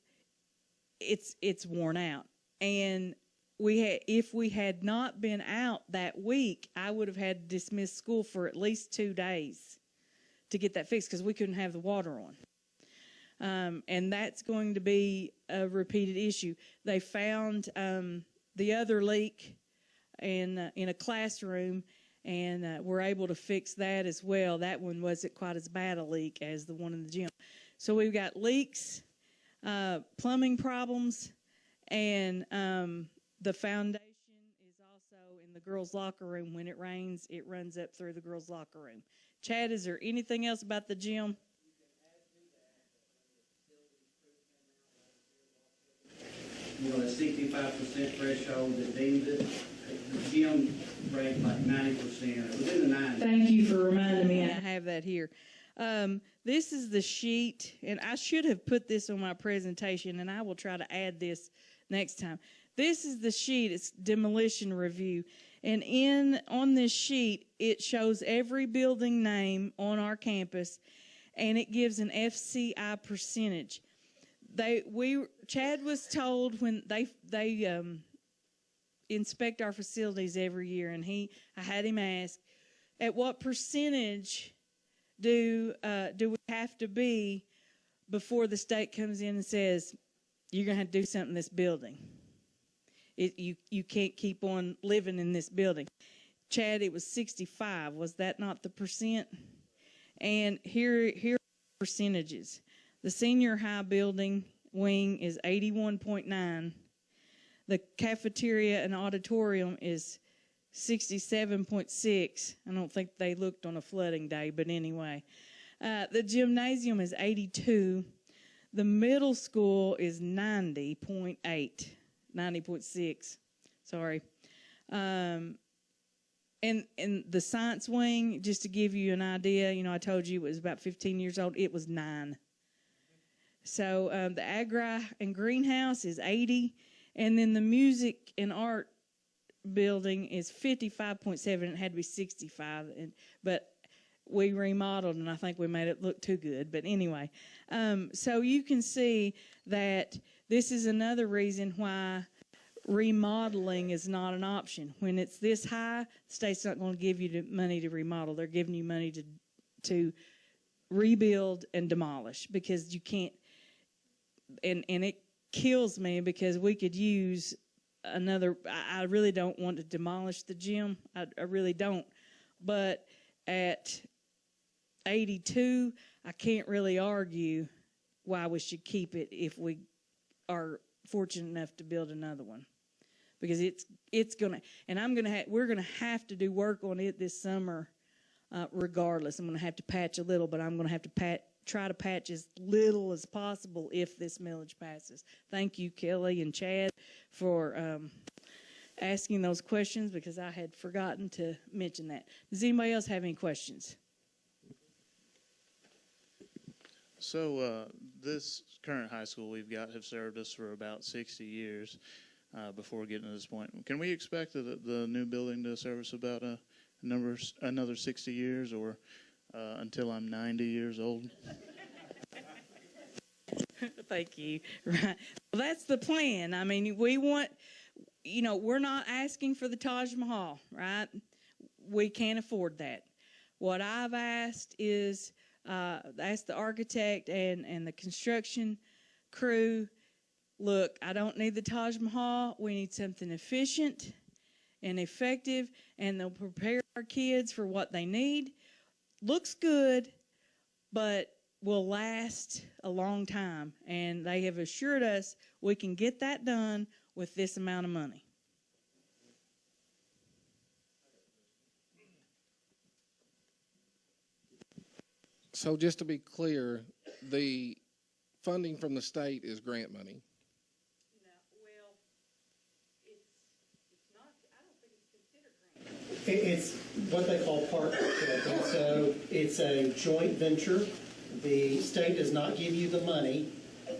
It's worn out. And if we had not been out that week, I would have had to dismiss school for at least 2 days to get that fixed, because we couldn't have the water on. And that's going to be a repeated issue. They found the other leak in a classroom, and were able to fix that as well. That one wasn't quite as bad a leak as the one in the gym. So we've got leaks, plumbing problems, and the foundation is also in the girls' locker room. When it rains, it runs up through the girls' locker room. Chad, is there anything else about the gym? You know, the 65% threshold that deemed it, the gym ranked like 90%. It was in the 90s. Thank you for reminding me. I have that here. This is the sheet, and I should have put this on my presentation, and I will try to add this next time. This is the sheet. It's demolition review. And on this sheet, it shows every building name on our campus, and it gives an FCI percentage. Chad was told when they inspect our facilities every year, and I had him ask, at what percentage do we have to be before the state comes in and says, you're going to have to do something in this building? You can't keep on living in this building. Chad, it was 65. Was that not the percent? And here are the percentages. The senior high building wing is 81.9. The cafeteria and auditorium is 67.6. I don't think they looked on a flooding day, but anyway. The gymnasium is 82. The middle school is 90.8, 90.6. Sorry. And the science wing, just to give you an idea, I told you it was about 15 years old. It was 9. So the agri and greenhouse is 80. And then the music and art building is 55.7. It had to be 65. But we remodeled, and I think we made it look too good. But anyway, so you can see that this is another reason why remodeling is not an option. When it's this high, the state's not going to give you the money to remodel. They're giving you money to rebuild and demolish, because you can't. And it kills me, because we could use another. I really don't want to demolish the gym. I really don't. But at 82, I can't really argue why we should keep it if we are fortunate enough to build another one, because it's gonna, and we're gonna have to do work on it this summer, regardless. I'm gonna have to patch a little, but I'm gonna have to try to patch as little as possible if this millage passes. Thank you, Kelly and Chad, for asking those questions, because I had forgotten to mention that. Does anybody else have any questions? So this current high school we've got have served us for about 60 years. before getting to this point. Can we expect the new building to service about another 60 years, or until I'm 90 years old? Thank you. Right. Well, that's the plan. I mean, we want, we're not asking for the Taj Mahal, right? We can't afford that. What I've asked is, asked the architect and the construction crew, look, I don't need the Taj Mahal. We need something efficient and effective, and they'll prepare our kids for what they need. Looks good, but will last a long time, and they have assured us we can get that done with this amount of money. So just to be clear, the funding from the state is grant money. Well, it's not, I don't think it's considered grant. It's what they call partnership, and so it's a joint venture. The state does not give you the money.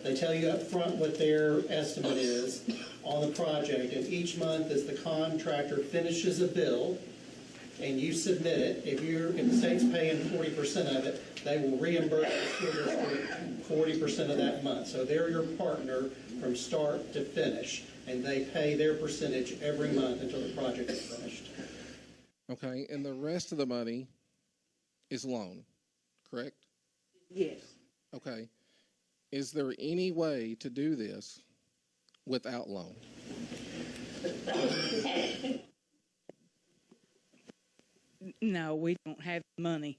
They tell you up front what their estimate is on the project, and each month as the contractor finishes a bill and you submit it, if the state's paying 40% of it, they will reimburse the school district 40% of that month. So they're your partner from start to finish, and they pay their percentage every month until the project is finished. Okay, and the rest of the money is loan, correct? Yes. Okay. Is there any way to do this without loan? No, we don't have money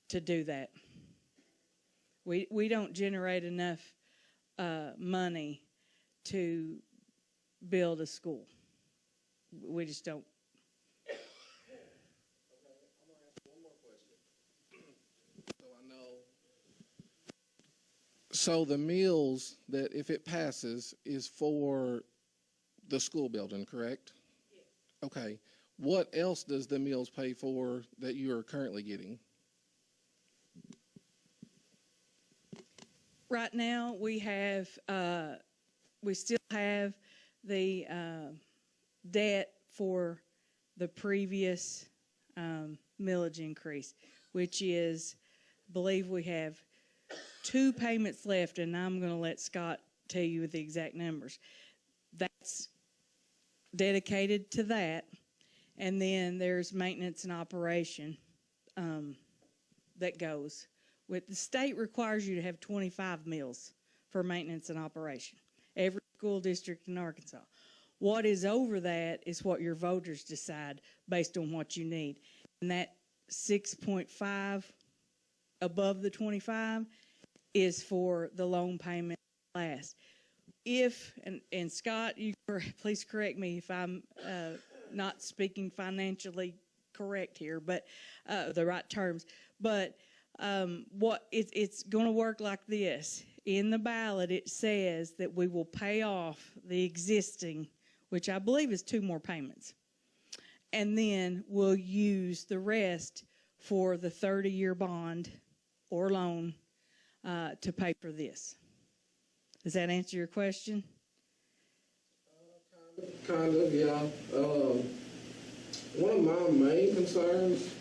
to do that. We don't generate enough money to build a school. We just don't. Okay, I'm going to ask one more question. So I know. So the meals that, if it passes, is for the school building, correct? Yes. Okay. What else does the meals pay for that you are currently getting? Right now, we still have the debt for the previous millage increase, which is, I believe we have 2 payments left, and I'm going to let Scott tell you the exact numbers. That's dedicated to that. And then there's maintenance and operation that goes. With the state requires you to have 25 meals for maintenance and operation. Every school district in Arkansas. What is over that is what your voters decide based on what you need. And that 6.5 above the 25 is for the loan payment last. If, and Scott, you please correct me if I'm not speaking financially correct here, but the right terms. But it's going to work like this. In the ballot, it says that we will pay off the existing, which I believe is 2 more payments, and then we'll use the rest for the 30-year bond or loan to pay for this. Does that answer your question? Kind of, yeah. One of my main concerns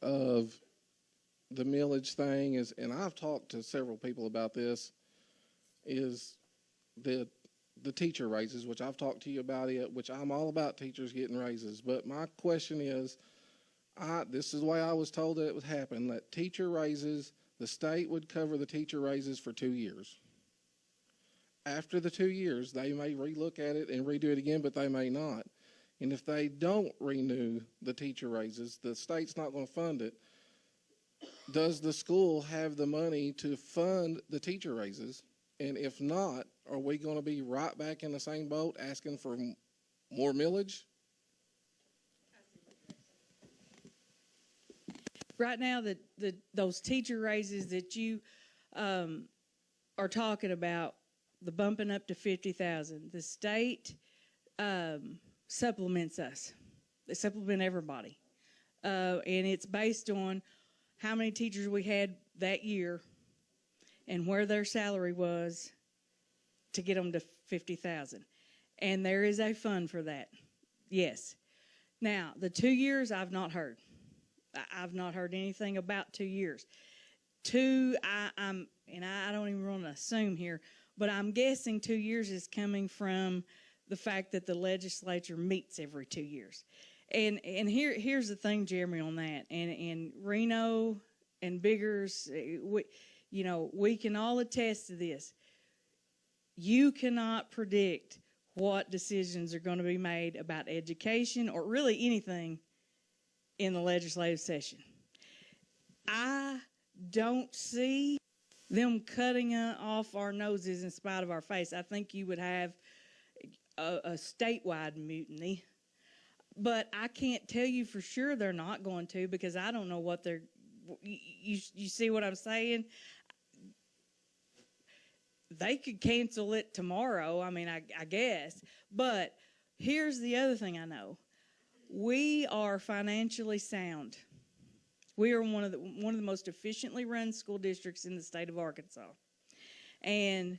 of the millage thing is, and I've talked to several people about this, is the teacher raises, which I've talked to you about it, which I'm all about teachers getting raises. But my question is, this is the way I was told that it would happen, that teacher raises, the state would cover the teacher raises for 2 years. After the 2 years, they may relook at it and redo it again, but they may not. And if they don't renew the teacher raises, the state's not going to fund it. Does the school have the money to fund the teacher raises? And if not, are we going to be right back in the same boat asking for more millage? Right now, those teacher raises that you are talking about, the bumping up to 50,000, the state supplements us. They supplement everybody, and it's based on how many teachers we had that year, and where their salary was to get them to 50,000. And there is a fund for that. Yes. Now, the 2 years I've not heard. I've not heard anything about 2 years. I don't even want to assume here, but I'm guessing 2 years is coming from the fact that the legislature meets every 2 years. And here's the thing, Jeremy, on that. And Reyno and Biggers, we can all attest to this. You cannot predict what decisions are going to be made about education or really anything in the legislative session. I don't see them cutting off our noses in spite of our face. I think you would have a statewide mutiny. But I can't tell you for sure they're not going to, because I don't know what they're... You see what I'm saying? They could cancel it tomorrow, I guess. But here's the other thing I know. We are financially sound. We are one of the most efficiently run school districts in the state of Arkansas. And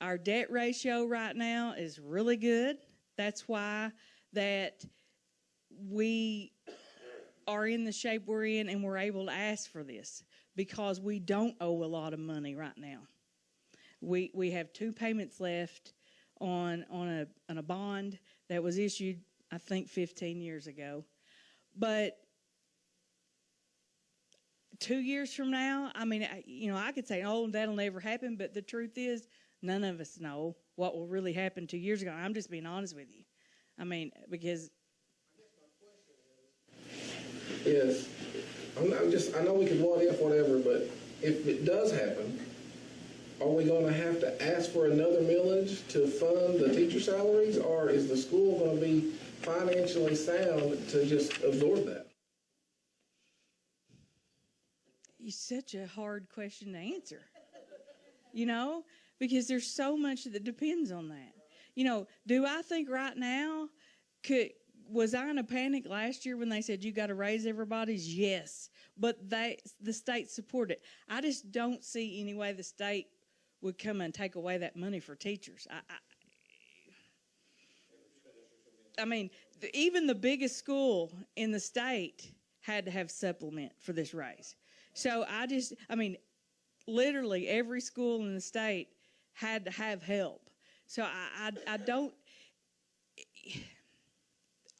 our debt ratio right now is really good. That's why that we are in the shape we're in, and we're able to ask for this, because we don't owe a lot of money right now. We have 2 payments left on a bond that was issued, I think, 15 years ago. But 2 years from now, I could say, oh, that'll never happen. But the truth is, none of us know what will really happen 2 years ago. I'm just being honest with you. Because... Yes. I know we can what if, whatever, but if it does happen, are we going to have to ask for another millage to fund the teacher salaries, or is the school going to be financially sound to just absorb that? It's such a hard question to answer, because there's so much that depends on that. Do I think right now, was I in a panic last year when they said you got to raise everybody's? Yes, but the state supported it. I just don't see any way the state would come and take away that money for teachers. Even the biggest school in the state had to have supplement for this raise. So literally every school in the state had to have help. So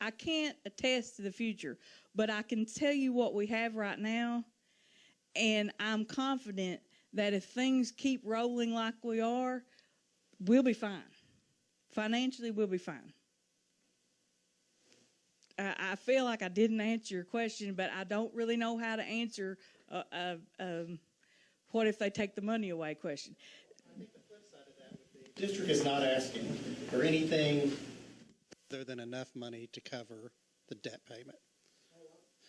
I can't attest to the future, but I can tell you what we have right now, and I'm confident that if things keep rolling like we are, we'll be fine. Financially, we'll be fine. I feel like I didn't answer your question, but I don't really know how to answer what if they take the money away question. I think the flip side of that would be the district is not asking for anything other than enough money to cover the debt payment.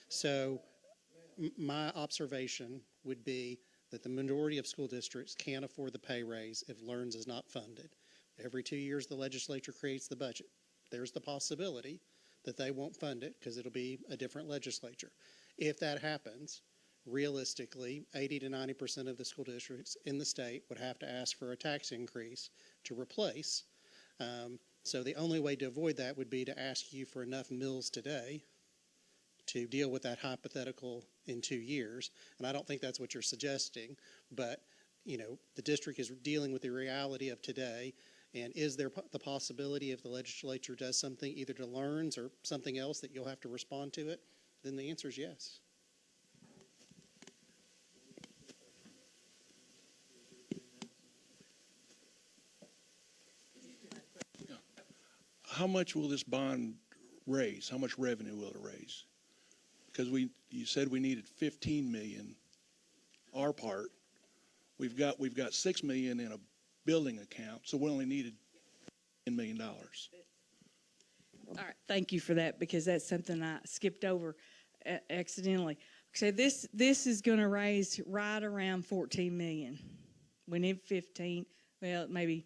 So my observation would be that the majority of school districts can't afford the pay raise if LEARNS is not funded. Every 2 years, the legislature creates the budget. There's the possibility that they won't fund it because it'll be a different legislature. If that happens, realistically, 80 to 90% of the school districts in the state would have to ask for a tax increase to replace. So the only way to avoid that would be to ask you for enough mills today to deal with that hypothetical in 2 years. And I don't think that's what you're suggesting, but the district is dealing with the reality of today. And is there the possibility if the legislature does something either to LEARNS or something else that you'll have to respond to it? Then the answer is yes. How much will this bond raise? How much revenue will it raise? Because you said we needed 15 million, our part. We've got $6 million in a building account, so we only needed $10 million. All right, thank you for that, because that's something I skipped over accidentally. So this is going to raise right around 14 million. We need 15. Well, maybe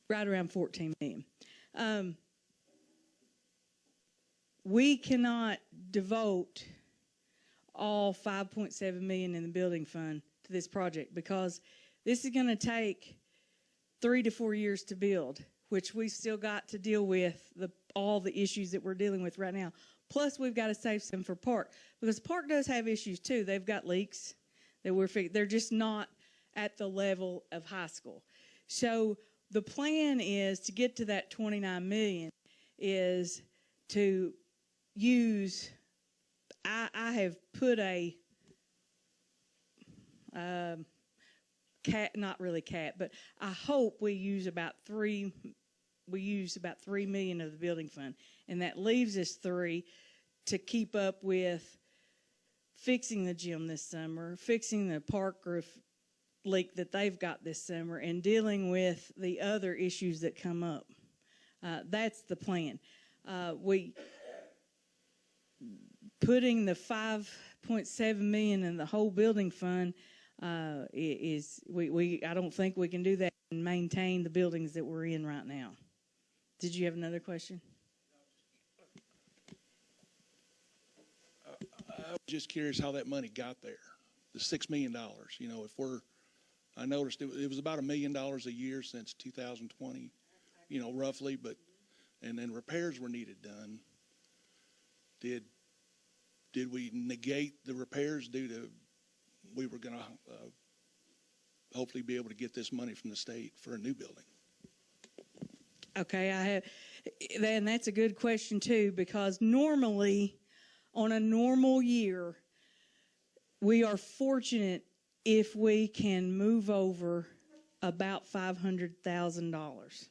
right around 14 million. We cannot devote all 5.7 million in the building fund to this project because this is going to take 3 to 4 years to build, which we've still got to deal with all the issues that we're dealing with right now. Plus, we've got to save some for Park because Park does have issues too. They've got leaks that they're just not at the level of high school. So the plan is to get to that 29 million is to use. I have put a not really cap, but I hope we use about 3 million of the building fund, and that leaves us 3 to keep up with fixing the gym this summer, fixing the park roof leak that they've got this summer, and dealing with the other issues that come up. That's the plan. We putting the 5.7 million in the whole building fund I don't think we can do that and maintain the buildings that we're in right now. Did you have another question? I was just curious how that money got there. The $6 million, you know, I noticed it was about $1 million a year since 2020, you know, roughly, and then repairs were needed done. Did we negate the repairs due to we were going to hopefully be able to get this money from the state for a new building? Okay, and that's a good question too, because normally on a normal year, we are fortunate if we can move over about $500,000.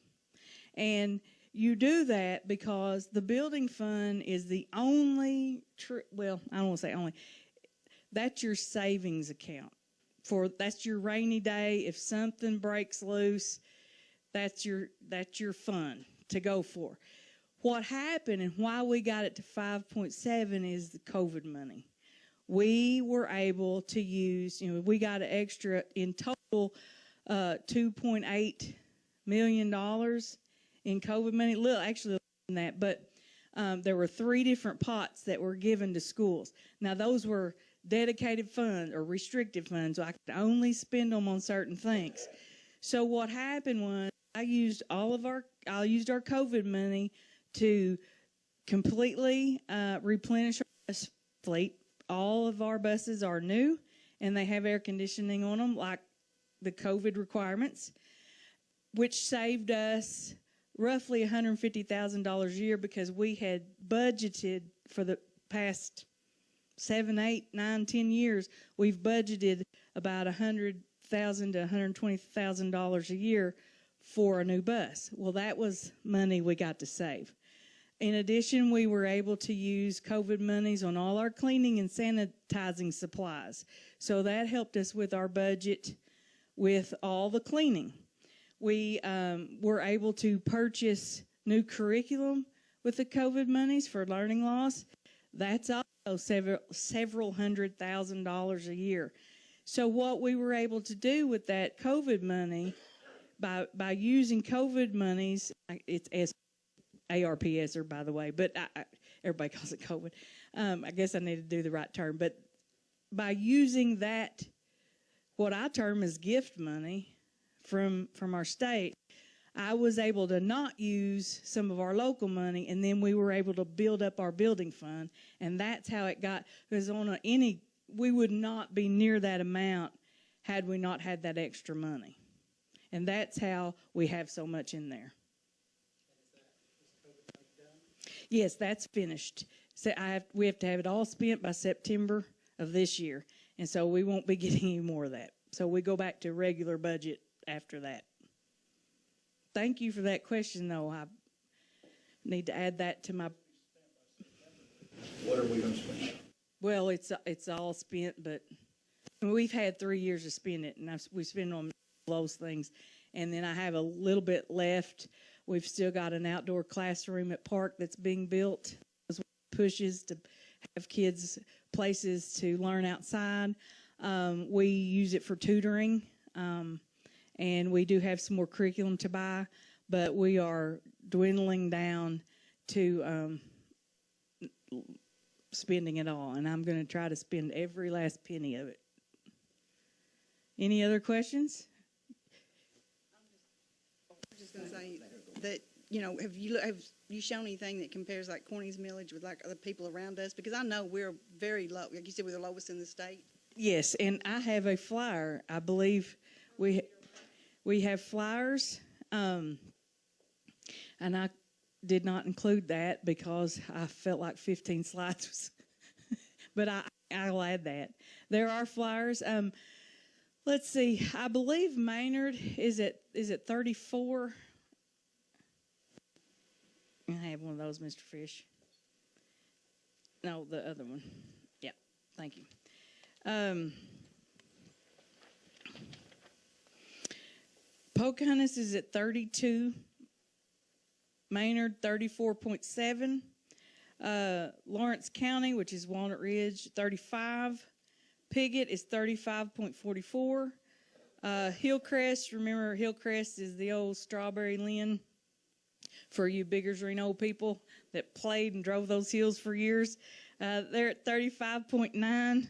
And you do that because the building fund is the only, well, I don't want to say only, that's your savings account. That's your rainy day. If something breaks loose, that's your fund to go for. What happened and why we got it to 5.7 is the COVID money. We were able to use, we got an extra in total $2.8 million in COVID money. Actually less than that, but there were 3 different pots that were given to schools. Now those were dedicated funds or restricted funds, so I could only spend them on certain things. So what happened was I used our COVID money to completely replenish our bus fleet. All of our buses are new, and they have air conditioning on them, like the COVID requirements, which saved us roughly $150,000 a year because we had budgeted for the past 7, 8, 9, 10 years. We've budgeted about $100,000 to $120,000 a year for a new bus. Well, that was money we got to save. In addition, we were able to use COVID monies on all our cleaning and sanitizing supplies. So that helped us with our budget with all the cleaning. We were able to purchase new curriculum with the COVID monies for learning loss. That's also several $100,000 a year. So what we were able to do with that COVID money, by using COVID monies, it's ARPS, by the way, but everybody calls it COVID. I guess I need to do the right term. But by using that, what I term as gift money from our state, I was able to not use some of our local money, and then we were able to build up our building fund, and that's how it got. Because we would not be near that amount had we not had that extra money, and that's how we have so much in there. Yes, that's finished. So we have to have it all spent by September of this year, and so we won't be getting any more of that. So we go back to regular budget after that. Thank you for that question, though. I need to add that to my. What are we going to spend? Well, it's all spent, but we've had 3 years to spend it, and we spend on those things, and then I have a little bit left. We've still got an outdoor classroom at Park that's being built. Those pushes to have kids places to learn outside. We use it for tutoring, and we do have some more curriculum to buy, but we are dwindling down to spending it all, and I'm going to try to spend every last penny of it. Any other questions? I'm just gonna say that, have you shown anything that compares like Corning's millage with like other people around us? Because I know we're very low. Like you said, we're the lowest in the state. Yes, and I have a flyer. I believe we have flyers, and I did not include that because I felt like 15 slides was, but I'll add that. There are flyers. Let's see. I believe Maynard is at 34. I have one of those, Mr. Fish. No, the other one. Yeah, thank you. Pocahontas is at 32. Maynard, 34.7. Lawrence County, which is Walnut Ridge, 35. Piggott is 35.44. Hillcrest, remember Hillcrest is the old Strawberry Lynn for you Biggers Reyno people that played and drove those hills for years. They're at 35.9.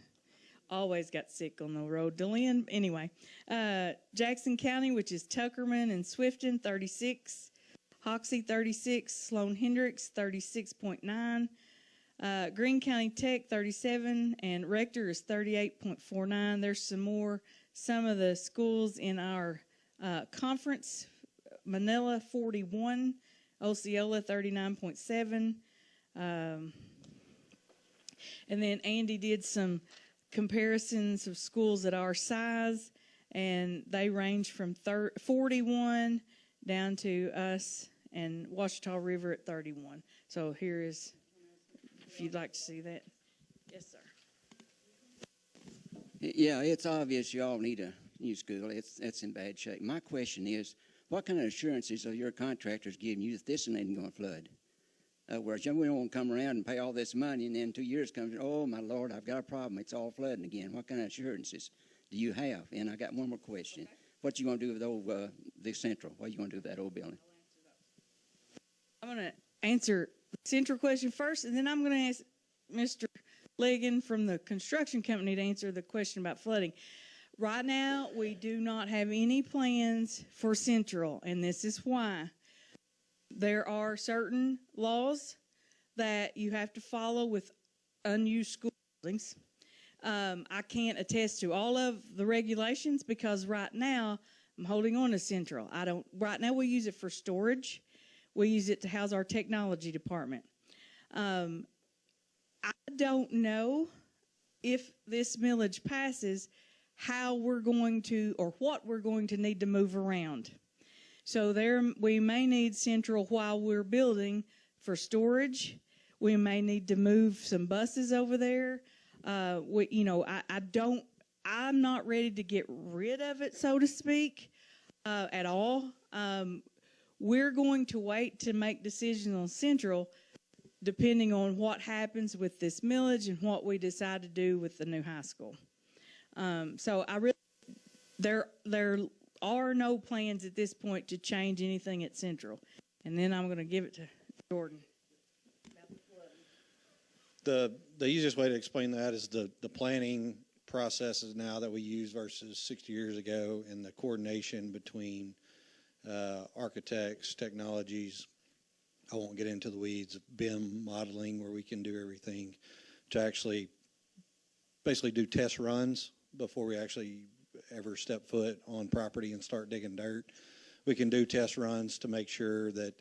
Always got sick on the road to Lynn. Anyway, Jackson County, which is Tuckerman and Swifton, 36. Hoxie, 36. Sloan Hendricks, 36.9. Greene County Tech, 37. And Rector is 38.49. There's some of the schools in our conference. Manila, 41. Osceola, 39.7. And then Andy did some comparisons of schools at our size, and they range from 41 down to us and Washita River at 31. So here is, if you'd like to see that. Yes, sir. Yeah, it's obvious you all need a new school. It's in bad shape. My question is, what kind of assurances are your contractors giving you that this isn't going to flood? Whereas we don't want to come around and pay all this money, and then 2 years comes, oh, my Lord, I've got a problem. It's all flooding again. What kind of assurances do you have? And I got one more question. Okay. What you going to do with the Central? What you going to do with that old building? I'm going to answer the Central question first, and then I'm going to ask Mr. Ligon from the construction company to answer the question about flooding. Right now, we do not have any plans for Central, and this is why. There are certain laws that you have to follow with unused school buildings. I can't attest to all of the regulations because right now I'm holding on to Central. Right now we use it for storage. We use it to house our technology department. I don't know if this millage passes how we're going to or what we're going to need to move around. So we may need Central while we're building for storage. We may need to move some buses over there. I'm not ready to get rid of it, so to speak, at all. We're going to wait to make decisions on Central depending on what happens with this millage and what we decide to do with the new high school. There are no plans at this point to change anything at Central. And then I'm going to give it to Jordan. The easiest way to explain that is the planning processes now that we use versus 60 years ago, and the coordination between architects, technologies. I won't get into the weeds of BIM modeling where we can do everything to actually basically do test runs before we actually ever step foot on property and start digging dirt. We can do test runs to make sure that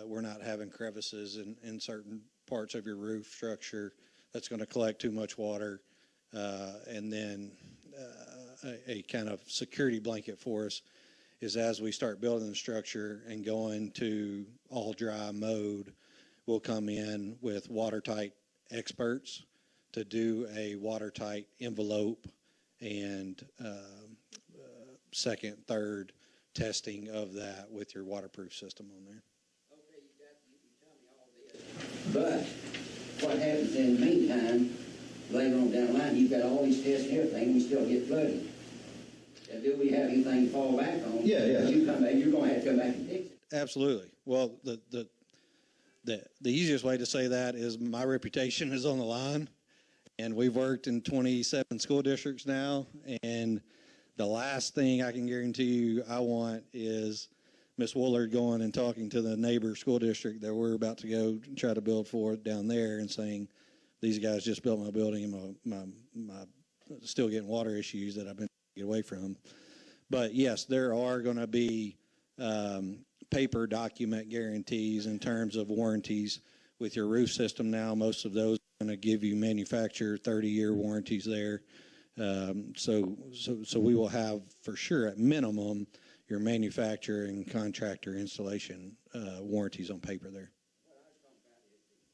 we're not having crevices in certain parts of your roof structure that's going to collect too much water. And then a kind of security blanket for us is as we start building the structure and going to all dry mode, we'll come in with watertight experts to do a watertight envelope and second, third testing of that with your waterproof system on there. Okay, you tell me all this. But what happens in the meantime, later on down the line, you've got all these tests and everything, and we still get flooded. Do we have anything to fall back on? Yeah. You come back, you're going to have to come back and fix it. Absolutely. Well, the easiest way to say that is my reputation is on the line. And we've worked in 27 school districts now, and The last thing I can guarantee you I want is Miss Woolard going and talking to the neighbor school district that we're about to go try to build for down there and saying, these guys just built my building and my still getting water issues that I've been trying to get away from. But yes, there are going to be paper document guarantees in terms of warranties with your roof system now. Most of those are going to give you manufacturer 30-year warranties there. So we will have for sure at minimum your manufacturer and contractor installation warranties on paper there.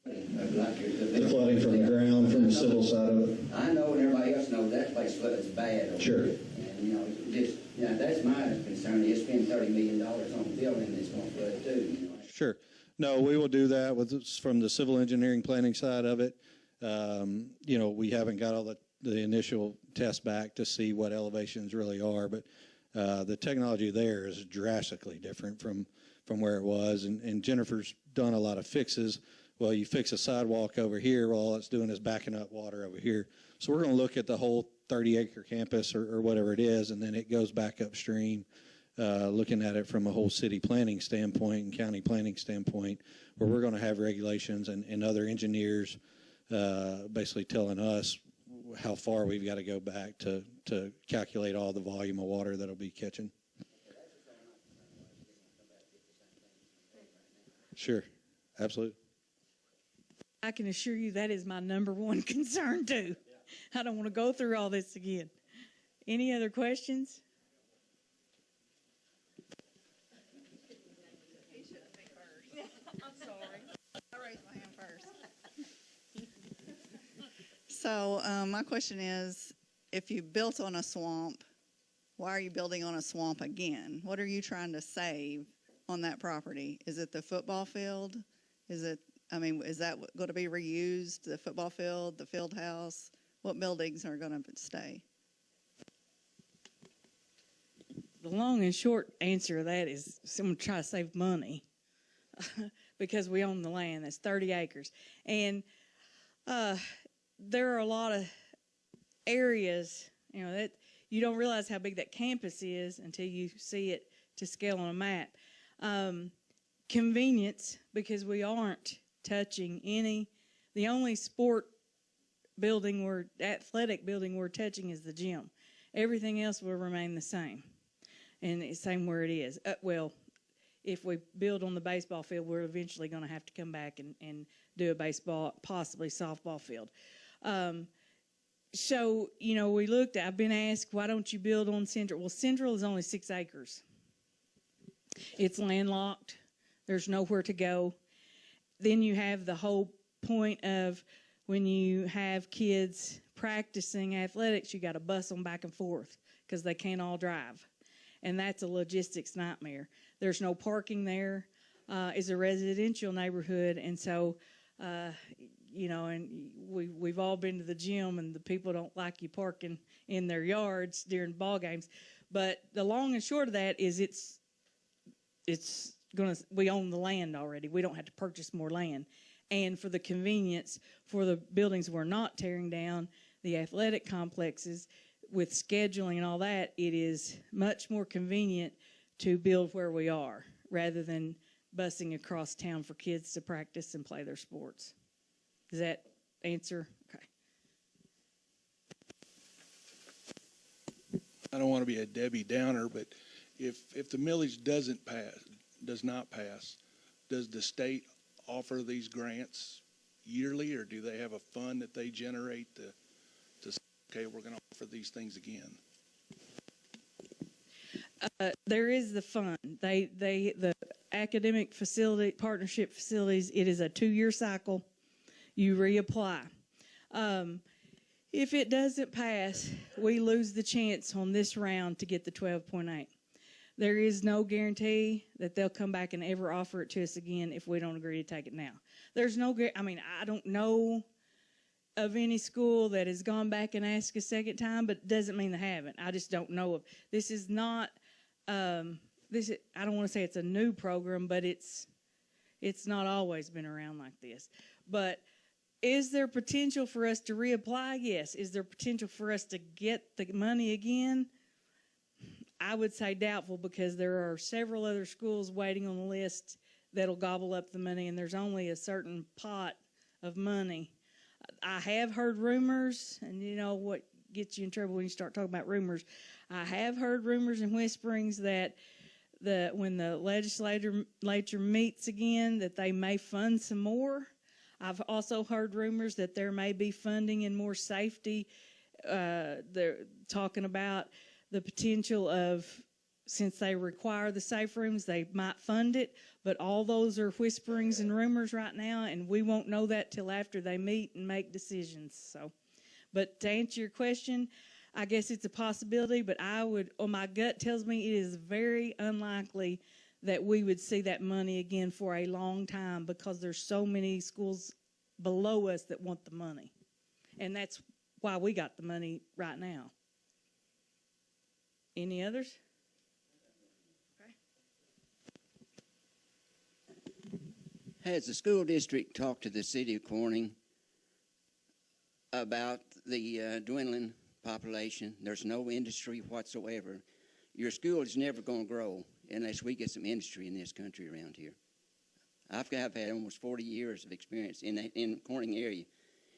The flooding from the ground, from the civil side of it. I know and everybody else knows that place floods bad. Sure. And, you know, just, you know, that's my concern. You spend $30 million on a building that's going to flood too. You know. Sure. No, we will do that from the civil engineering planning side of it. You know, we haven't got all the initial tests back to see what elevations really are, but the technology there is drastically different from where it was. And Jennifer's done a lot of fixes. Well, you fix a sidewalk over here, well, all it's doing is backing up water over here. So we're going to look at the whole 30-acre campus or whatever it is, and then it goes back upstream, looking at it from a whole city planning standpoint and county planning standpoint, where we're going to have regulations and other engineers basically telling us how far we've got to go back to calculate all the volume of water that'll be catching. Sure, absolutely. I can assure you that is my number one concern too. I don't want to go through all this again. Any other questions? I'm sorry. I raised my hand first. So my question is, if you built on a swamp, why are you building on a swamp again? What are you trying to save on that property? Is it the football field? Is that going to be reused, the football field, the field house? What buildings are going to stay? The long and short answer to that is someone try to save money because we own the land. That's 30 acres. And there are a lot of areas, you know, that you don't realize how big that campus is until you see it to scale on a map. Convenience, because we aren't touching the only athletic building we're touching is the gym. Everything else will remain the same. And it's the same where it is. Well, if we build on the baseball field, we're eventually going to have to come back and do a baseball, possibly softball field. So, you know, I've been asked, why don't you build on Central? Well, Central is only 6 acres. It's landlocked. There's nowhere to go. Then you have the whole point of when you have kids practicing athletics, you got to bus them back and forth because they can't all drive. And that's a logistics nightmare. There's no parking there. It's a residential neighborhood, and so, you know, and we've all been to the gym, and the people don't like you parking in their yards during ball games. But the long and short of that is we own the land already. We don't have to purchase more land. And for the convenience, for the buildings we're not tearing down, the athletic complexes, with scheduling and all that, it is much more convenient to build where we are rather than busing across town for kids to practice and play their sports. Does that answer? Okay. I don't want to be a Debbie Downer, but if the millage does not pass, does the state offer these grants yearly, or do they have a fund that they generate to say, okay, we're going to offer these things again? There is the fund. The academic facility, partnership facilities, it is a 2-year cycle. You reapply. If it doesn't pass, we lose the chance on this round to get the 12.8. There is no guarantee that they'll come back and ever offer it to us again if we don't agree to take it now. There's no, I don't know of any school that has gone back and asked a second time, but it doesn't mean they haven't. I just don't know of. This is not, I don't want to say it's a new program, but it's not always been around like this. But is there potential for us to reapply? Yes. Is there potential for us to get the money again? I would say doubtful, because there are several other schools waiting on the list that'll gobble up the money, and there's only a certain pot of money. I have heard rumors, and you know what gets you in trouble when you start talking about rumors. I have heard rumors and whisperings that when the legislature meets again, that they may fund some more. I've also heard rumors that there may be funding and more safety. They're talking about the potential of, since they require the safe rooms, they might fund it. But all those are whisperings and rumors right now, and we won't know that till after they meet and make decisions. So, but to answer your question, I guess it's a possibility, but my gut tells me it is very unlikely that we would see that money again for a long time, because there's so many schools below us that want the money. And that's why we got the money right now. Any others? Has the school district talked to the city of Corning about the dwindling population? There's no industry whatsoever. Your school is never going to grow unless we get some industry in this country around here. I've had almost 40 years of experience in the Corning area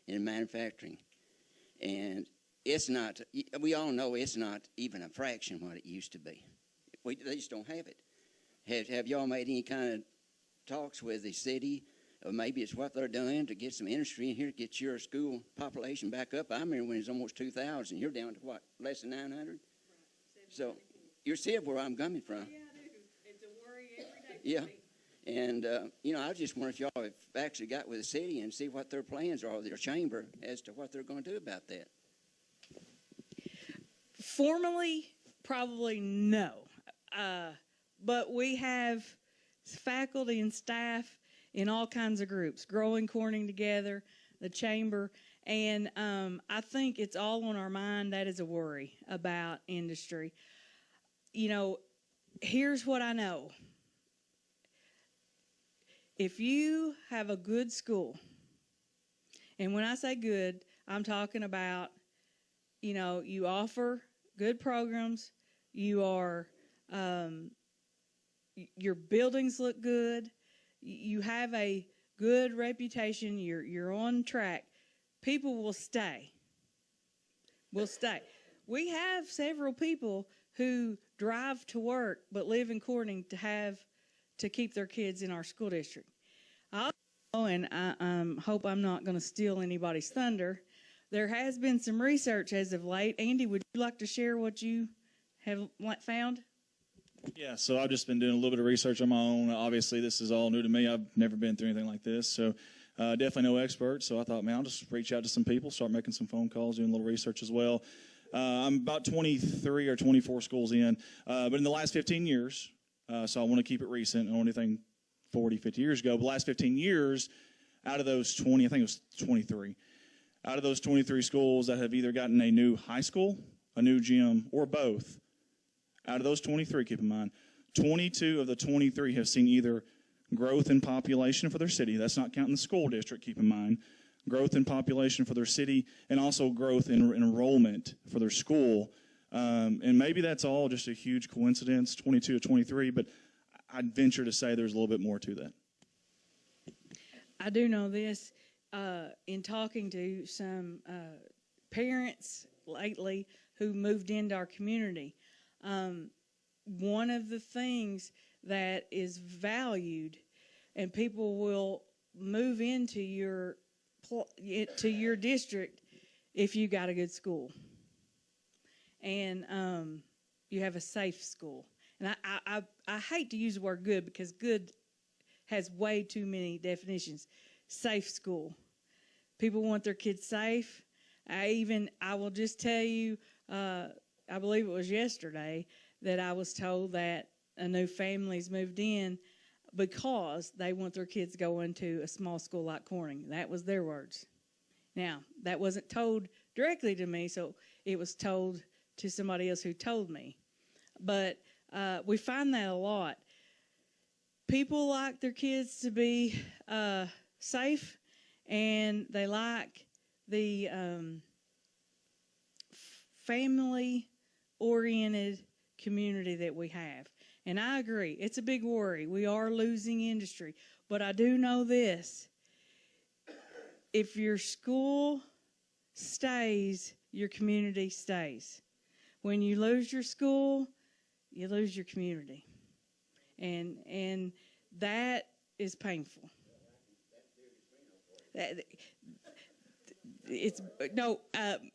in manufacturing. And it's not, we all know it's not even a fraction what it used to be. They just don't have it. Have y'all made any kind of talks with the city, or maybe it's what they're doing to get some industry in here to get your school population back up? I remember when it was almost 2,000. You're down to what, less than 900? Right. So you're seeing where I'm coming from. Yeah, I do. It's a worry every day. Yeah. And, I just wonder if y'all have actually got with the city and see what their plans are, their chamber, as to what they're going to do about that. Formally, probably no. But we have faculty and staff in all kinds of groups, Growing Corning Together, the chamber, and I think it's all on our mind. That is a worry about industry. You know, here's what I know. If you have a good school, and when I say good, I'm talking about, you know, you offer good programs, you are, your buildings look good, you have a good reputation, you're on track, people will stay. Will stay. We have several people who drive to work but live in Corning to keep their kids in our school district. I also, and I hope I'm not going to steal anybody's thunder, there has been some research as of late. Andy, would you like to share what you have found? Yeah, so I've just been doing a little bit of research on my own. Obviously, this is all new to me. I've never been through anything like this, so definitely no expert. So I thought, man, I'll just reach out to some people, start making some phone calls, doing a little research as well. I'm about 23 or 24 schools in, but in the last 15 years, so I want to keep it recent. I don't want anything 40, 50 years ago. But the last 15 years, out of those 20, I think it was 23, out of those 23 schools that have either gotten a new high school, a new gym, or both, out of those 23, keep in mind, 22 of the 23 have seen either growth in population for their city. That's not counting the school district, keep in mind. Growth in population for their city, and also growth in enrollment for their school. And maybe that's all just a huge coincidence, 22 to 23, but I'd venture to say there's a little bit more to that. I do know this. In talking to some parents lately who moved into our community, one of the things that is valued, and people will move into your district if you got a good school and you have a safe school. And I hate to use the word good, because good has way too many definitions. Safe school. People want their kids safe. I will just tell you, I believe it was yesterday that I was told that a new family's moved in because they want their kids going to a small school like Corning. That was their words. Now, that wasn't told directly to me, so it was told to somebody else who told me. But we find that a lot. People like their kids to be safe, and they like the family-oriented community that we have. And I agree, it's a big worry. We are losing industry. But I do know this. If your school stays, your community stays. When you lose your school, you lose your community. And that is painful.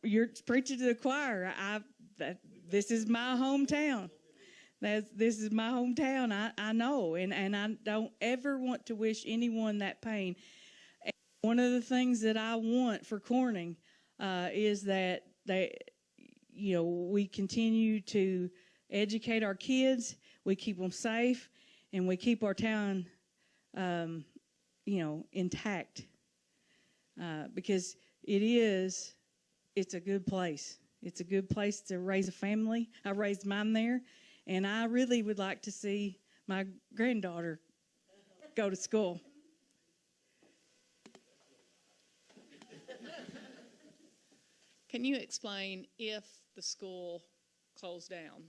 You're preaching to the choir. This is my hometown. This is my hometown. I know, and I don't ever want to wish anyone that pain. And one of the things that I want for Corning is that we continue to educate our kids, we keep them safe, and we keep our town, intact. Because it's a good place. It's a good place to raise a family. I raised mine there, and I really would like to see my granddaughter go to school. Can you explain if the school closed down?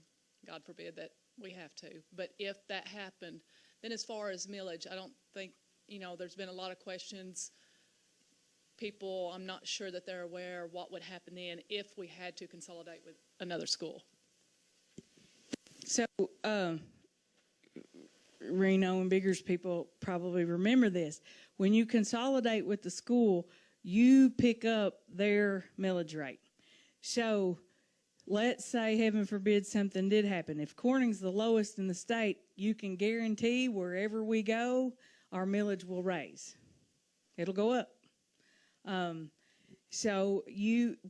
God forbid that we have to. But if that happened, then as far as millage, I don't think, there's been a lot of questions. People, I'm not sure that they're aware what would happen then if we had to consolidate with another school. So, Reno and Biggers people probably remember this. When you consolidate with the school, you pick up their millage rate. So, let's say, heaven forbid, something did happen. If Corning's the lowest in the state, you can guarantee wherever we go, our millage will raise. It'll go up. So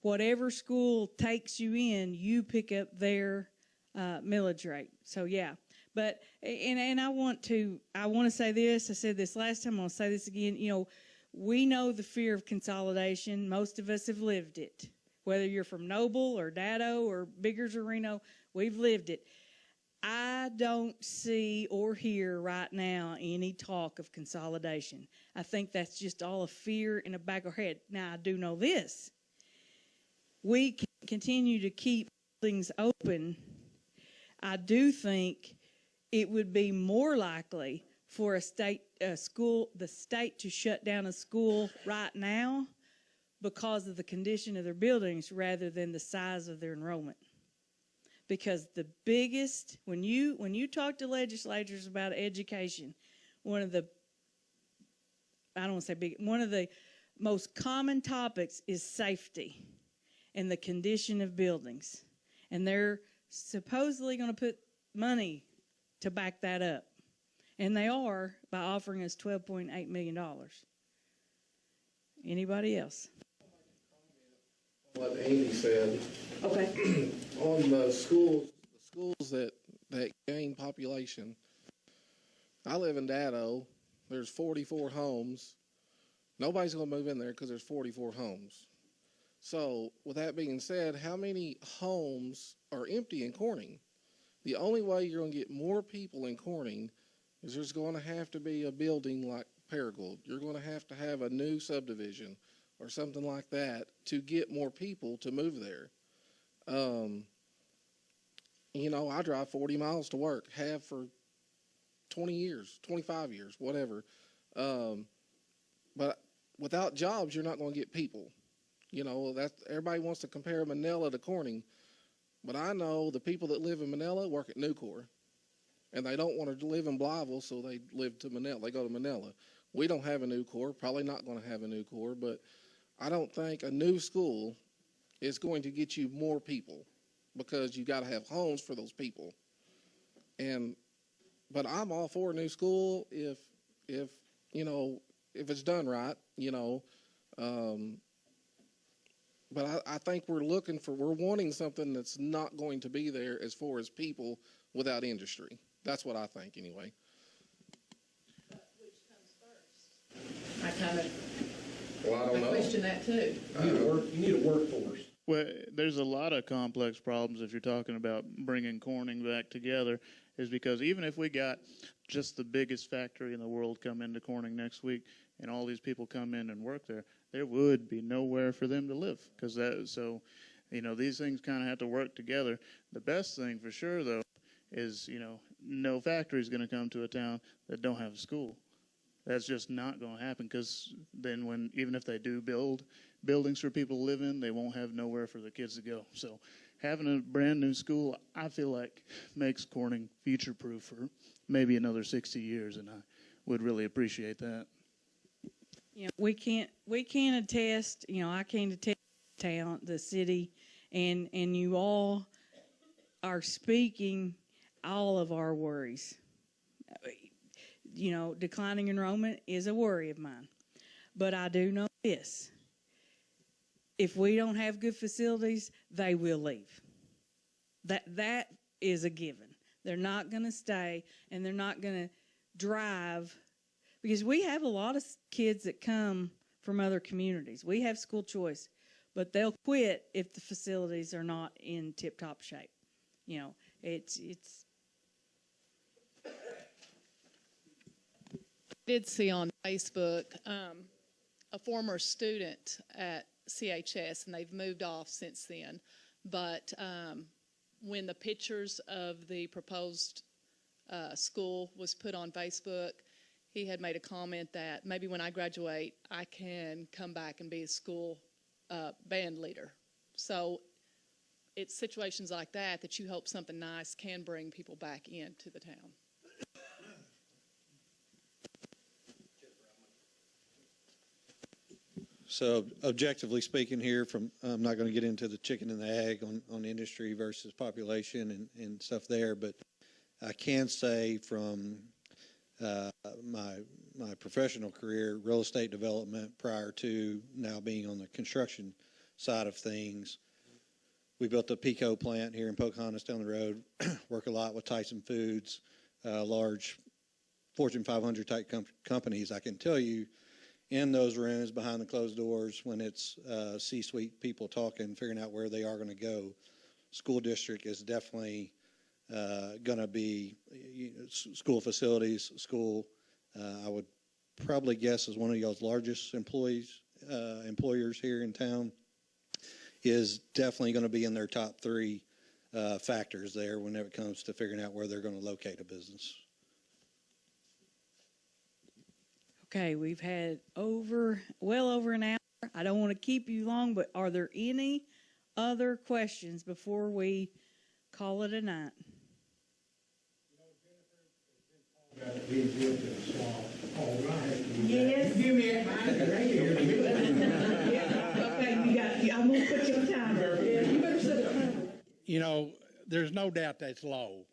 whatever school takes you in, you pick up their millage rate. So yeah, but and I want to say this. I said this last time. I'm going to say this again. We know the fear of consolidation. Most of us have lived it. Whether you're from Noble or Dado or Biggers or Reno, we've lived it. I don't see or hear right now any talk of consolidation. I think that's just all a fear in the back of our head. Now, I do know this. We can continue to keep things open. I do think it would be more likely for the state to shut down a school right now because of the condition of their buildings rather than the size of their enrollment. Because the biggest, when you talk to legislators about education, one of the most common topics is safety and the condition of buildings. And they're supposedly going to put money to back that up. And they are by offering us $12.8 million. Anybody else? What Amy said. Okay. On the schools that gain population. I live in Dado. There's 44 homes. Nobody's going to move in there because there's 44 homes. So, with that being said, how many homes are empty in Corning? The only way you're going to get more people in Corning is there's going to have to be a building like Paragould. You're going to have a new subdivision or something like that to get more people to move there. I drive 40 miles to work, have for 20 years, 25 years, whatever. But without jobs, you're not going to get people. Everybody wants to compare Manila to Corning. But I know the people that live in Manila work at Nucor. And they don't want to live in Blytheville, so they live to Manila. They go to Manila. We don't have a Nucor, probably not going to have a Nucor, but I don't think a new school is going to get you more people because you got to have homes for those people. But I'm all for a new school if it's done right, But I think we're wanting something that's not going to be there as far as people without industry. That's what I think anyway. But which comes first? I kind of Well, I don't know. question that too. You need a workforce. Well, there's a lot of complex problems if you're talking about bringing Corning back together, is because even if we got just the biggest factory in the world come into Corning next week and all these people come in and work there would be nowhere for them to live. These things kind of have to work together. The best thing for sure, though, is, no factory is going to come to a town that don't have a school. That's just not going to happen, because then even if they do build buildings for people to live in, they won't have nowhere for the kids to go. So having a brand new school, I feel like makes Corning future proof for maybe another 60 years, and I would really appreciate that. We can't attest, I can't attest the town, the city, and you all are speaking all of our worries. Declining enrollment is a worry of mine. But I do know this. If we don't have good facilities, they will leave. That is a given. They're not going to stay, and they're not going to drive, because we have a lot of kids that come from other communities. We have school choice, but they'll quit if the facilities are not in tip-top shape. It's Did see on Facebook a former student at CHS, and they've moved off since then. But when the pictures of the proposed school was put on Facebook, he had made a comment that maybe when I graduate, I can come back and be a school band leader. So it's situations like that you hope something nice can bring people back into the town. So objectively speaking here, I'm not going to get into the chicken and the egg on industry versus population and stuff there, but I can say from my professional career, real estate development prior to now being on the construction side of things, we built a Pico plant here in Pocahontas down the road, work a lot with Tyson Foods, large Fortune 500 type companies. I can tell you, in those rooms behind the closed doors, when it's C-suite people talking, figuring out where they are going to go, school district is definitely going to be school facilities. School, I would probably guess, is one of y'all's largest employers here in town, is definitely going to be in their top three factors there whenever it comes to figuring out where they're going to locate a business. Okay, we've had well over an hour. I don't want to keep you long, but are there any other questions before we call it a night? Yes. Give me a okay, I'm going to put your timer. You better set a timer. There's no doubt that's low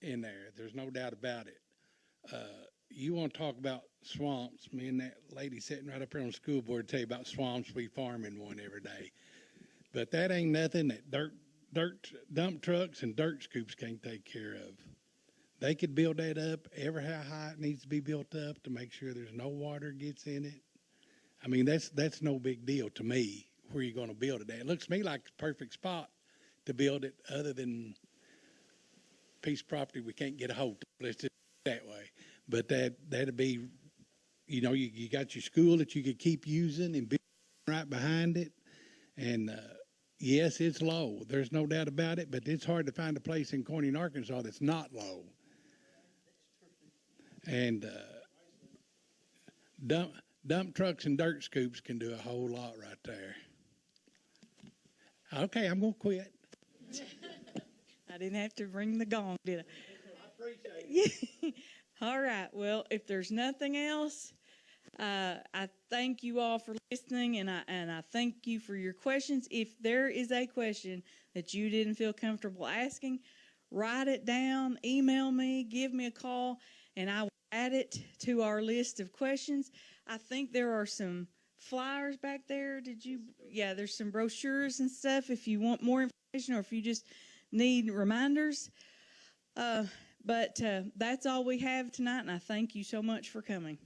in there. There's no doubt about it. You want to talk about swamps? Me and that lady sitting right up here on the school board tell you about swamps. We farming one every day, but that ain't nothing that dirt dump trucks and dirt scoops can't take care of. They could build that up ever how high it needs to be built up to make sure there's no water gets in it. I mean, that's no big deal to me. Where you're going to build it at? It looks to me like the perfect spot to build it, other than piece of property we can't get a hold of. Let's just that way. But that'd be, you got your school that you could keep using and build right behind it. And yes, it's low. There's no doubt about it. But it's hard to find a place in Corning, Arkansas that's not low. And dump trucks and dirt scoops can do a whole lot right there. Okay, I'm going to quit. I didn't have to ring the gong, did I? I appreciate it. All right. Well, if there's nothing else, I thank you all for listening, and I thank you for your questions. If there is a question that you didn't feel comfortable asking, write it down, email me, give me a call, and I will add it to our list of questions. I think there are some flyers back there. Yeah, there's some brochures and stuff if you want more information or if you just need reminders. But that's all we have tonight, and I thank you so much for coming.